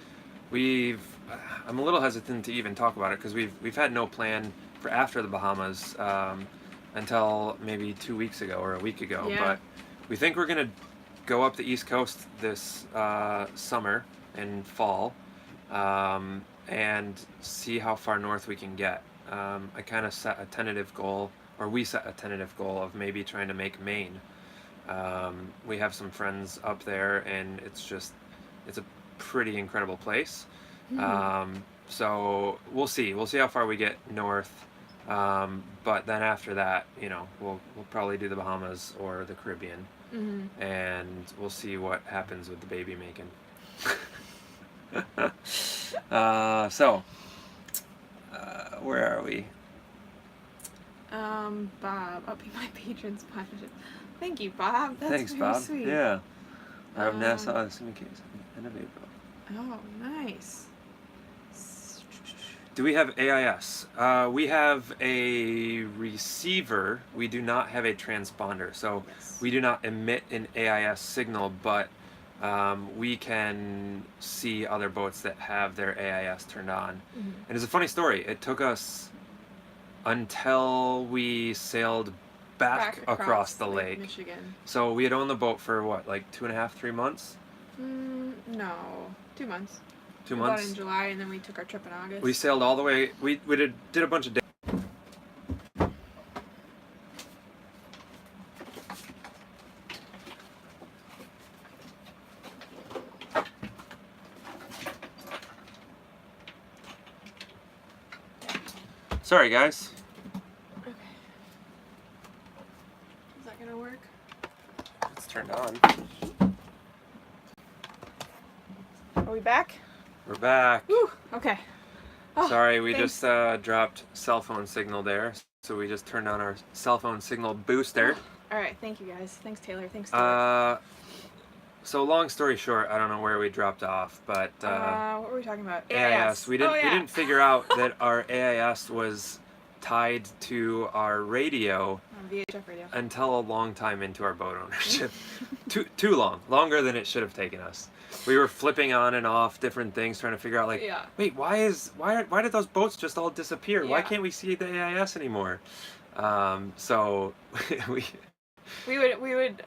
I'm a little hesitant to even talk about it because we've had no plan for after the Bahamas until maybe 2 weeks ago or a week ago. Yeah. But we think we're gonna go up the East Coast this summer and fall and see how far north we can get. I kind of set a tentative goal, or we set a tentative goal of maybe trying to make Maine. We have some friends up there, and it's a pretty incredible place. So we'll see how far we get north. But then after that, we'll probably do the Bahamas or the Caribbean, and we'll see what happens with the baby making. Where are we? Bob, upping my patron sponsorship. Thank you, Bob. That's Thanks, very Bob. sweet. Yeah. Out of Nassau, assuming case, end of April. Oh, nice. Do we have AIS? We have a receiver. We do not have a transponder. So Yes. we do not emit an AIS signal, but we can see other boats that have their AIS turned on. And it's a funny story. It took us until we sailed back across the lake. Michigan. So we had owned the boat for what, like 2.5, 3 months? No, 2 months. 2 We months? bought in July, and then we took our trip in August. We sailed all the way. We did a bunch of days. Sorry, guys. Okay. Is that gonna work? It's turned on. Are we back? We're back. Woo! Okay. Oh, Sorry, we thanks. just dropped cell phone signal there. So we just turned on our cell phone signal booster. All right. Thank you, guys. Thanks, Taylor. Thanks, Taylor. So long story short, I don't know where we dropped off, but what were we talking about? AIS. We didn't Oh, yeah. we didn't figure out that our AIS was tied to our radio On VHF radio. until a long time into our boat ownership. too long, longer than it should have taken us. We were flipping on and off different things, trying to figure out Yeah. wait, why did those boats just all disappear? Why Yeah. can't we see the AIS anymore? So We would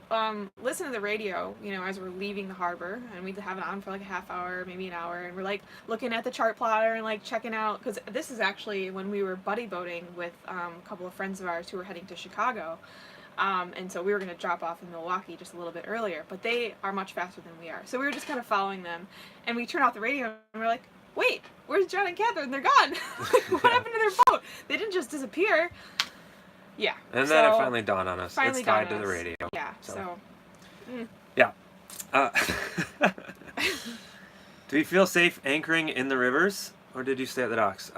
listen to the radio, as we're leaving the harbor, and we'd have it on for like a half hour, maybe an hour, and we're like looking at the chart plotter and like checking out, because this is actually when we were buddy boating with a couple of friends of ours who were heading to Chicago, and so we were going to drop off in Milwaukee just a little bit earlier, but they are much faster than we are, so we were just kind of following them, and we turn off the radio and we're like, wait, where's John and Catherine? They're gone. What happened to their boat? They didn't just disappear. Yeah. And then it finally dawned on us. It's tied to the us. radio. Yeah. So. Yeah. Do you feel safe anchoring in the rivers, or did you stay at the docks?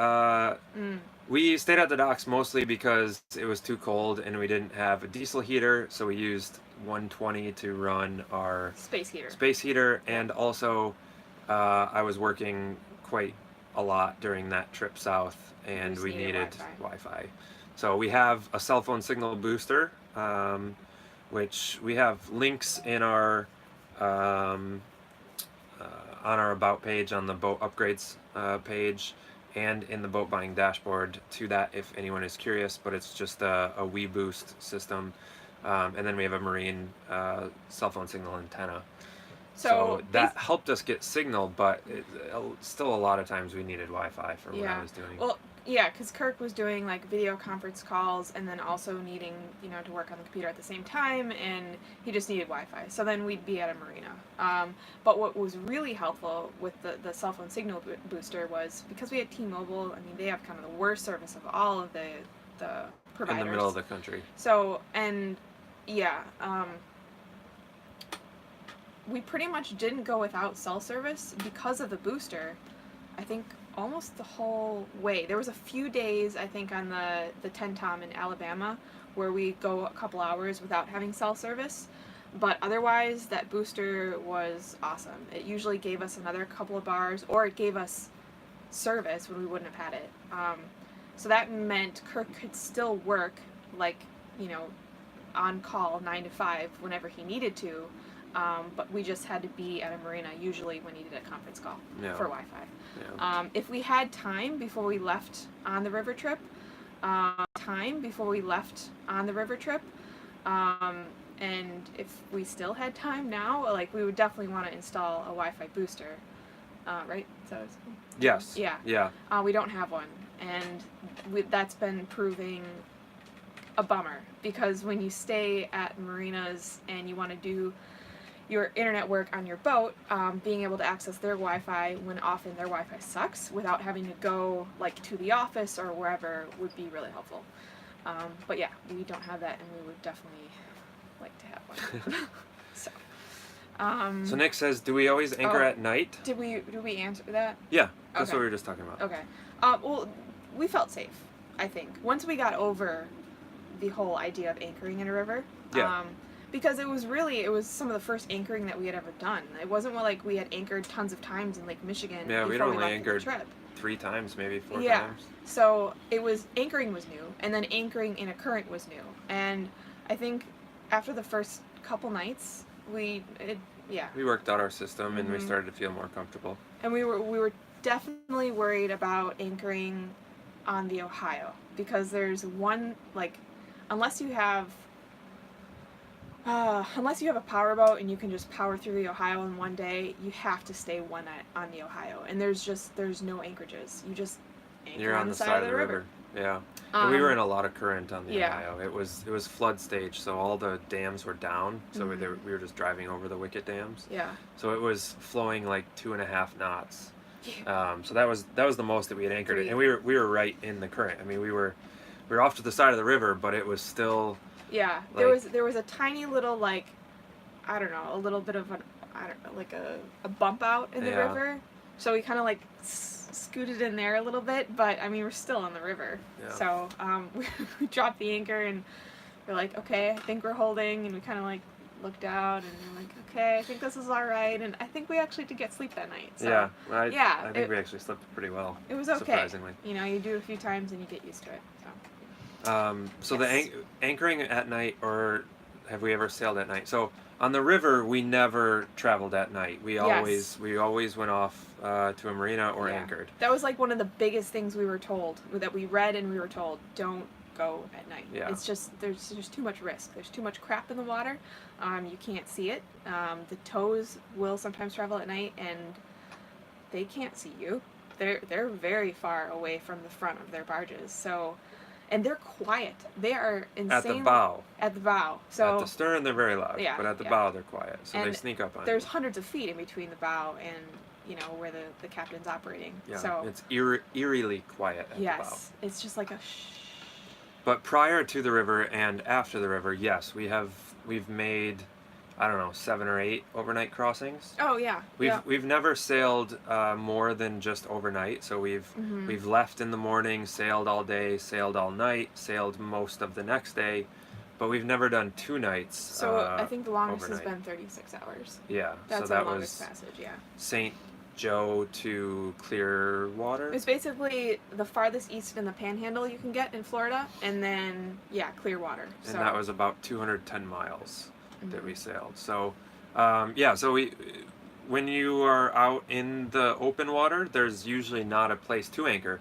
We stayed at the docks mostly because it was too cold and we didn't have a diesel heater, so we used 120 to run our space heater. And also I was working quite a lot during that trip south, and we needed Wi-Fi. So we have a cell phone signal booster, which we have links in our on our about page on the boat upgrades page, and in the boat buying dashboard to that if anyone is curious. But it's just a WeBoost system, and then we have a marine cell phone signal antenna. So that helped us get signal, but still a lot of times we needed Wi-Fi for what I was doing. Well, yeah, because Kirk was doing like video conference calls and then also needing, to work on the computer at the same time, and he just needed Wi-Fi. So then we'd be at a marina. But what was really helpful with the cell phone signal booster was because we had T-Mobile. I mean, they have kind of the worst service of all of the providers. In the middle of the country. So, and yeah, we pretty much didn't go without cell service because of the booster. I think almost the whole way. There was a few days, I think, on the 10 Tom in Alabama where we go a couple hours without having cell service. But otherwise, that booster was awesome. It usually gave us another couple of bars, or it gave us service when we wouldn't have had it. So that meant Kirk could still work, like, you know, on call 9 to 5 whenever he needed to, but we just had to be at a marina usually when he did a conference call for Wi-Fi. Yeah. If we had time before we left on the river trip, and if we still had time now, like, we would definitely want to install a Wi-Fi booster, right? So Yes. yeah. Yeah. We don't have one, and that's been proving a bummer, because when you stay at marinas and you want to do your internet work on your boat, being able to access their Wi-Fi when often their Wi-Fi sucks without having to go, like, to the office or wherever would be really helpful. But yeah, we don't have that, and we would definitely like to have one. So Nick says, do we always anchor at night? Did we answer that? Yeah, that's Okay. what we were just talking about. Okay. Well, we felt safe, I think, once we got over the whole idea of anchoring in a river. Yeah. Because it was some of the first anchoring that we had ever done. It wasn't like we had anchored tons of times in Lake Michigan. Yeah, we'd before we only left anchored the trip. 3 times, maybe 4 Yeah. times. So anchoring was new, and then anchoring in a current was new. And I think after the first couple nights, we worked out our system, and we Mhm. started to feel more comfortable. And we were definitely worried about anchoring on the Ohio, because there's one, like, unless you have a powerboat and you can just power through the Ohio in one day, you have to stay one night on the Ohio, and there's no anchorages. You just anchor You're on the side of the river. Yeah. And we were in a lot of current on the Ohio. It was flood stage, so all the dams were down. So we were just driving over the wicket dams. Yeah. So it was flowing like 2.5 knots. So that was the most that we had anchored it, and we were right in the current. I mean, we were off to the side of the river, but it was still. Yeah. Like, there was a tiny little, like, I don't know, a little bit of a bump out in the river. So we kind of like scooted in there a little bit, but I mean, we're still on the river. Yeah. So we dropped the anchor, and we're like, okay, I think we're holding, and we kind of like looked out, and we're like, okay, I think this is all right, and I think we actually did get sleep that night. So, I think we actually slept pretty well. It was okay. Surprisingly. You know, you do it a few times and you get used to it. So the anchoring at night, or have we ever sailed at night? So on the river, we never traveled at night. We always went off to a marina or anchored. That was like one of the biggest things we were told, that we read and we were told, don't go at night. Yeah. It's just, there's too much risk. There's too much crap in the water. You can't see it. The tows will sometimes travel at night, and they can't see you. They're very far away from the front of their barges. So, and they're quiet. They are insane. At the bow. At the bow. So at the stern, they're very loud. Yeah, But at the bow, they're quiet. So and they sneak up on there's you. hundreds of feet in between the bow and, you know, where the captain's operating. Yeah, So it's eerily quiet at the bow. yes, it's just like a shh. But prior to the river and after the river, yes, we've made, I don't know, 7 or 8 overnight crossings. Oh yeah. We've never sailed more than just overnight. So we've left in the morning, sailed all day, sailed all night, sailed most of the next day, but we've never done 2 nights. So I think the longest overnight. has been 36 hours. Yeah. That's so that our longest was passage. Yeah. St. Joe to Clearwater. It's basically the farthest east in the Panhandle you can get in Florida, and then Clearwater. And that was about 210 miles that we sailed. So, so when you are out in the open water, there's usually not a place to anchor.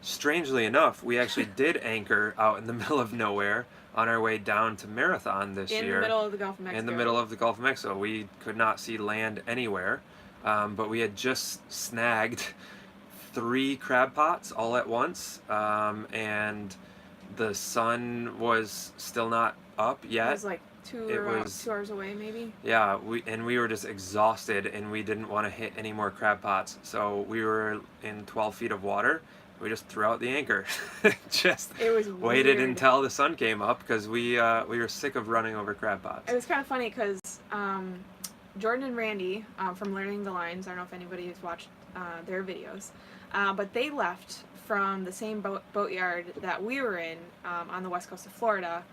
Strangely enough, we actually did anchor out in the middle of nowhere on our way down to Marathon this year. In the middle of the Gulf of Mexico. In the middle of the Gulf of Mexico. We could not see land anywhere, but we had just snagged 3 crab pots all at once, and the sun was still not up yet. It was like 2 hours away, maybe. Yeah, we were just exhausted, and we didn't want to hit any more crab pots. So we were in 12 feet of water. We just threw out the anchor. Just it was waited weird. until the sun came up, because we were sick of running over crab pots. It was kind of funny because Jordan and Randy from Learning the Lines, I don't know if anybody has watched their videos, but they left from the same boatyard that we were in on the west coast of Florida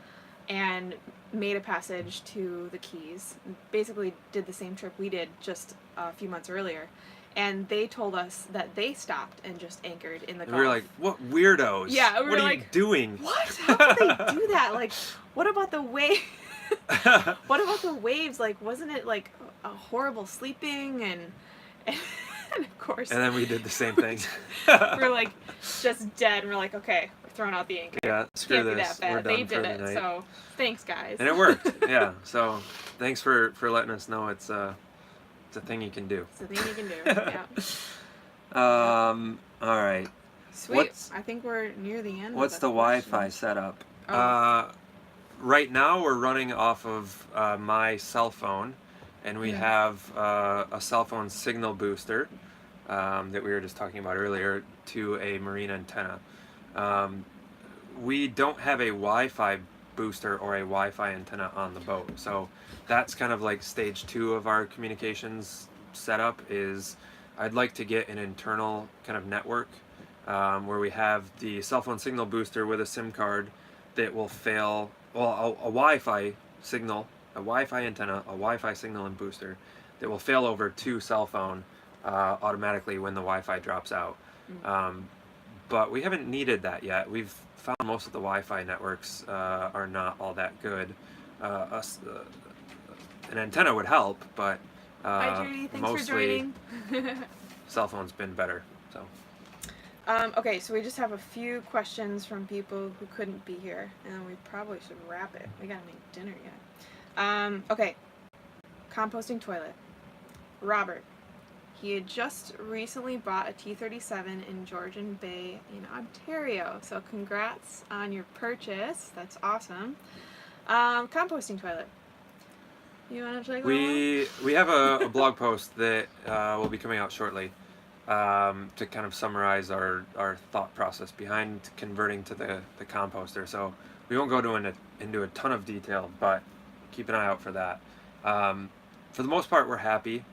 and made a passage to the Keys. Basically did the same trip we did just a few months earlier. And they told us that they stopped and just anchored in the Gulf. We were like, what weirdos? Yeah, we were what are like, you doing? What? How could they do that? Like, what about the wave? What about the waves? Like, wasn't it like a horrible sleeping and of course. And then we did the same thing. We're like just dead. And we're like, okay, we're throwing out the anchor. Yeah, screw Can't this. Be that bad. We're done they for did it. tonight. So thanks, guys. And it worked. Yeah. So thanks for letting us know it's a thing you can do. It's a thing you can do. Yeah. All right. Sweet. I think we're near the end. What's the Wi-Fi setup? Oh. Right now we're running off of my cell phone, and we have a cell phone signal booster that we were just talking about earlier to a marine antenna. We don't have a Wi-Fi booster or a Wi-Fi antenna on the boat, so that's kind of like stage 2 of our communications setup. Is I'd like to get an internal kind of network where we have the cell phone signal booster with a SIM card that will fail, well, a Wi-Fi signal, a Wi-Fi antenna, a Wi-Fi signal and booster that will fail over to cell phone automatically when the Wi-Fi drops out. But we haven't needed that yet. We've found most of the Wi-Fi networks are not all that good. An antenna would help, but Hi, Judy. Thanks mostly for joining. cell phone's been better. So. Okay, so we just have a few questions from people who couldn't be here, and we probably should wrap it. We gotta make dinner yet. Okay. Composting toilet. Robert. He had just recently bought a T37 in Georgian Bay in Ontario. So congrats on your purchase. That's awesome. Composting toilet. You want to check that one? We have a blog post that will be coming out shortly to kind of summarize our thought process behind converting to the composter. So we won't go into a ton of detail, but keep an eye out for that. For the most part, we're happy.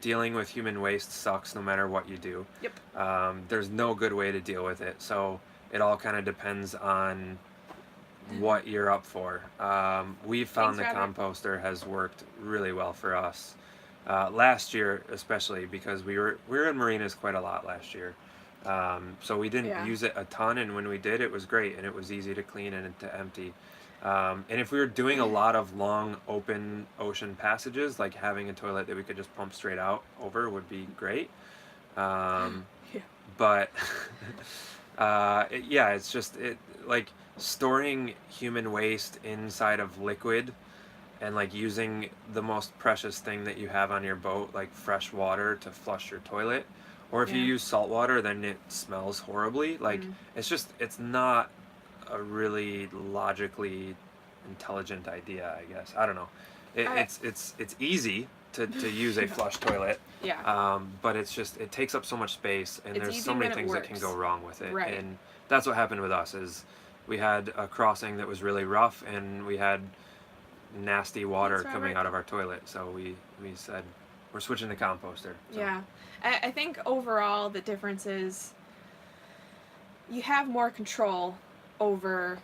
Dealing with human waste sucks no matter what you do. Yep. There's no good way to deal with it, so it all kind of depends on what you're up for. We've found the composter has worked really well for us. Last year especially, because we were in marinas quite a lot last year. So we didn't use it a ton, and when we did, it was great, and it was easy to clean and to empty. And if we were doing a lot of long open ocean passages, like having a toilet that we could just pump straight out over would be great. But it's just like storing human waste inside of liquid and like using the most precious thing that you have on your boat, like fresh water, to flush your toilet. Or if you use salt water, then it smells horribly. Like it's not a really logically intelligent idea, I guess. I don't know. It's easy to use a flush toilet. But it takes up so much space, and there's so many things that can go wrong with it. Right. And that's what happened with us. Is we had a crossing that was really rough, and we had nasty water coming out of our toilet. So we said we're switching to composter. So. Yeah. I think overall the difference is you have more control over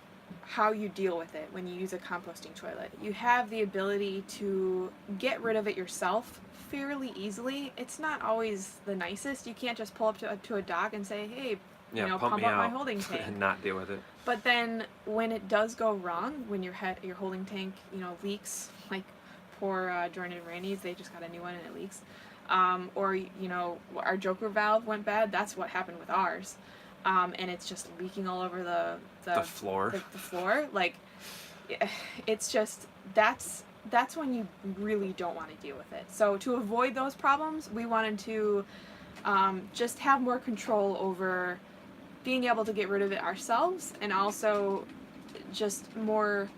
how you deal with it when you use a composting toilet. You have the ability to get rid of it yourself fairly easily. It's not always the nicest. You can't just pull up to a dock and say, hey, pump up my holding tank. And not deal with it. But then when it does go wrong, when your holding tank, leaks, like poor Jordan and Randy's, they just got a new one and it leaks. Or our Joker valve went bad. That's what happened with ours. And it's just leaking all over the floor. The floor. Like, it's just, that's when you really don't want to deal with it. So to avoid those problems, we wanted to just have more control over being able to get rid of it ourselves, and also just more,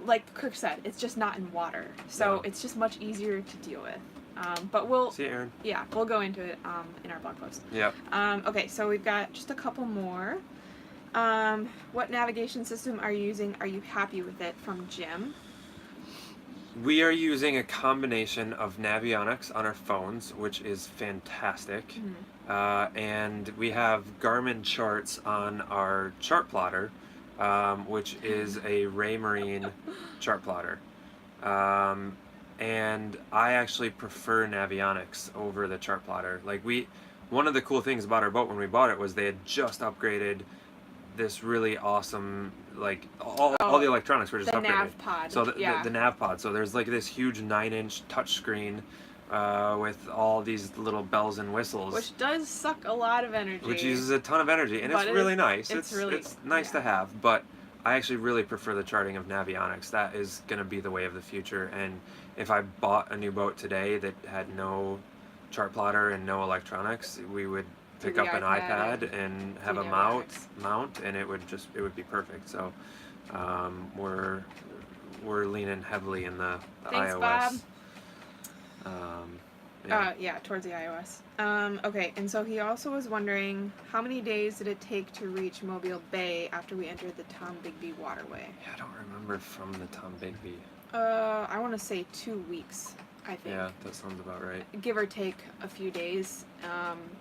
like Kirk said, it's just not in water. So it's just much easier to deal with. But we'll see you, Aaron. Yeah, we'll go into it in our blog post. Yep. Okay, so we've got just a couple more. What navigation system are you using? Are you happy with it? From Jim. We are using a combination of Navionics on our phones, which is fantastic. And we have Garmin charts on our chart plotter, which is a Raymarine chart plotter. And I actually prefer Navionics over the chart plotter. One of the cool things about our boat when we bought it was they had just upgraded this really awesome, like all the electronics were just the upgraded. nav pod. So the nav pod. So there's like this huge 9-inch touchscreen with all these little bells and whistles, which does suck a lot of energy. which uses a ton of energy, and it's really nice. It's nice to have, but I actually really prefer the charting of Navionics. That is going to be the way of the future. And if I bought a new boat today that had no chart plotter and no electronics, we would pick up an iPad and have a mount, and it would be perfect. So we're leaning heavily in the Thanks, iOS. Bob. Towards the iOS. Okay, and so he also was wondering how many days did it take to reach Mobile Bay after we entered the Tom Bigby waterway? Yeah, I don't remember from the Tom Bigby. I want to say 2 weeks, I think. Yeah, that sounds about right. Give or take a few days,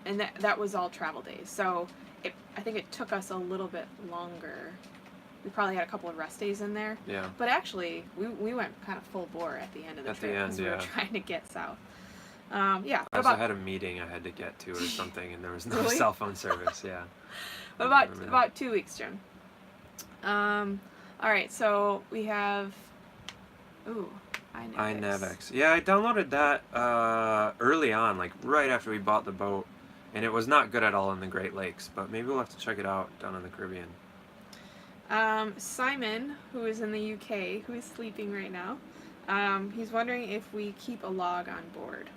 and that was all travel days. So I think it took us a little bit longer. We probably had a couple of rest days in there. Yeah. But actually, we went kind of full bore at the end of the trip because we were trying to get south. I also had a meeting I had to get to or something, and there was no really? cell phone service. Yeah. about 2 weeks, Jim. All right, so we have iNavX. Yeah, I downloaded that early on, like right after we bought the boat, and it was not good at all in the Great Lakes. But maybe we'll have to check it out down in the Caribbean. Simon, who is in the UK, who is sleeping right now, he's wondering if we keep a log on board.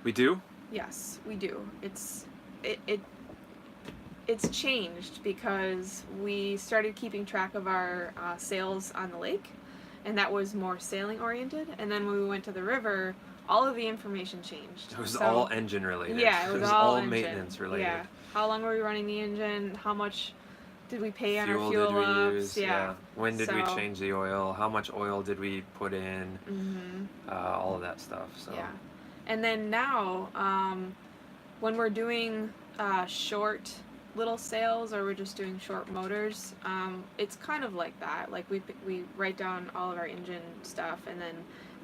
We do? Yes, we do. It's changed because we started keeping track of our sails on the lake, and that was more sailing oriented. And then when we went to the river, all of the information changed. It was all engine related. Yeah, it was all maintenance related. Yeah. How long were we running the engine? How much did we pay on our fuel fuel did we ups? use? Yeah. When did we change the oil? How much oil did we put in? All of that stuff. So. Yeah. And then now, when we're doing short little sails or we're just doing short motors, it's kind of like that. Like we write down all of our engine stuff and then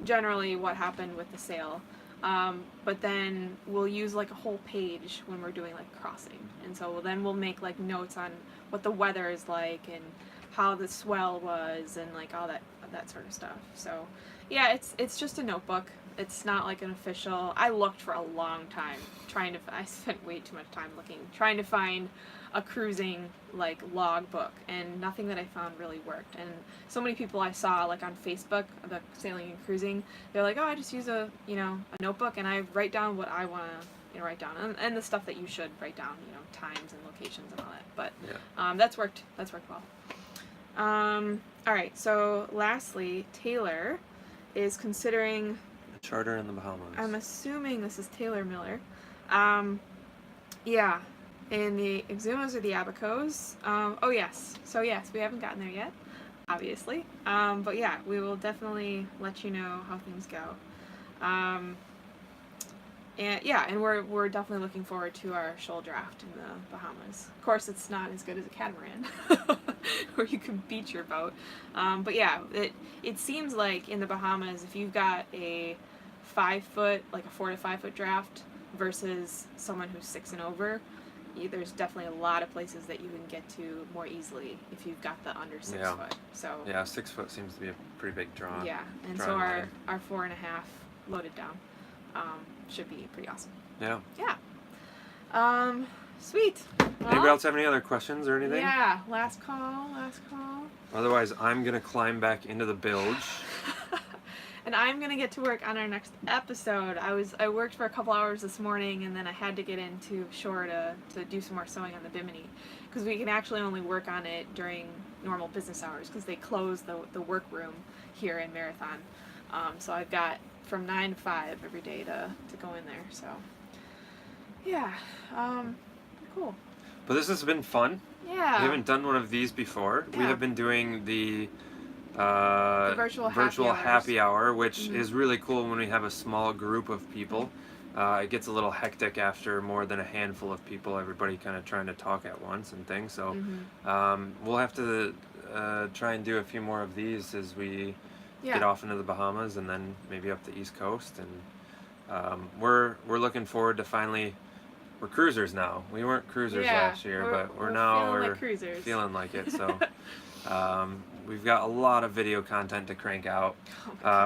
generally what happened with the sail. But then we'll use like a whole page when we're doing like crossing. And so then we'll make like notes on what the weather is like and how the swell was and like all that sort of stuff. So yeah, it's just a notebook. It's not like an official. I looked for a long time I spent way too much time looking, trying to find a cruising like log book, and nothing that I found really worked. And so many people I saw like on Facebook, the sailing and cruising, they're like, oh, I just use a notebook and I write down what I want to write down and the stuff that you should write down, times and locations and all that. But that's worked well. All right, so lastly, Taylor is considering charter in the Bahamas. I'm assuming this is Taylor Miller. In the Exumas or the Abacos. Yes. So yes, we haven't gotten there yet, obviously. But yeah, we will definitely let you know how things go. And we're definitely looking forward to our shoal draft in the Bahamas. Of course, it's not as good as a catamaran, where you can beach your boat. But yeah, it seems like in the Bahamas, if you've got a 5 foot, like a 4 to 5 foot draft versus someone who's 6 and over, there's definitely a lot of places that you can get to more easily if you've got the under 6 foot. So yeah, 6 foot seems to be a pretty big draw. Yeah, and so our 4.5 loaded down should be pretty awesome. Yeah. Yeah. Sweet. Well, anybody else have any other questions or anything? Yeah. Last call. Otherwise, I'm gonna climb back into the bilge. And I'm gonna get to work on our next episode. I worked for a couple hours this morning, and then I had to get into shore to do some more sewing on the bimini, because we can actually only work on it during normal business hours because they close the workroom here in Marathon. So I've got from 9 to 5 every day to go in there. So yeah, cool. But this has been fun. Yeah. We haven't done one of these before. Yeah. We have been doing the virtual happy hour, which is really cool when we have a small group of people. It gets a little hectic after more than a handful of people, everybody kind of trying to talk at once and things. So we'll have to try and do a few more of these as we get off into the Bahamas and then maybe up the East Coast. And we're looking forward to finally. We're cruisers now. We weren't cruisers last year, but we're now feeling like it. So we've got a lot of video content to crank out.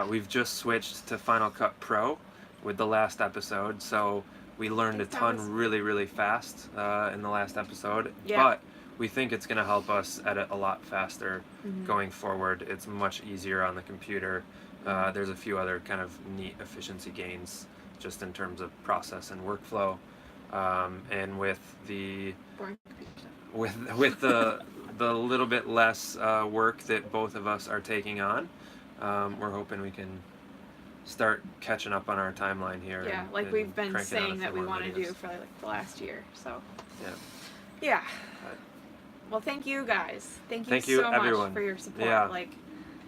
We've just switched to Final Cut Pro with the last episode, so we learned a ton really fast in the last episode. But we think it's going to help us edit a lot faster going forward. It's much easier on the computer. There's a few other kind of neat efficiency gains just in terms of process and workflow. And with the the little bit less work that both of us are taking on, we're hoping we can start catching up on our timeline here. Yeah, like we've been saying that we want to do for like the last year. So yeah. Well, thank you guys. Thank you so everyone. much for your support. Yeah. Like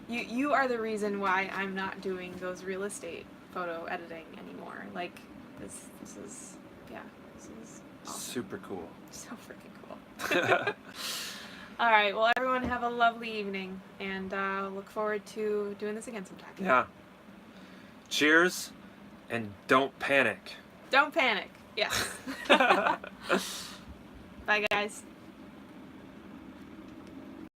you are the reason why I'm not doing those real estate photo editing anymore. Like this is awesome. Super cool. So freaking cool. All right. Well, everyone have a lovely evening, and look forward to doing this again sometime. Yeah. Cheers, and don't panic. Don't panic. Yes. Bye, guys.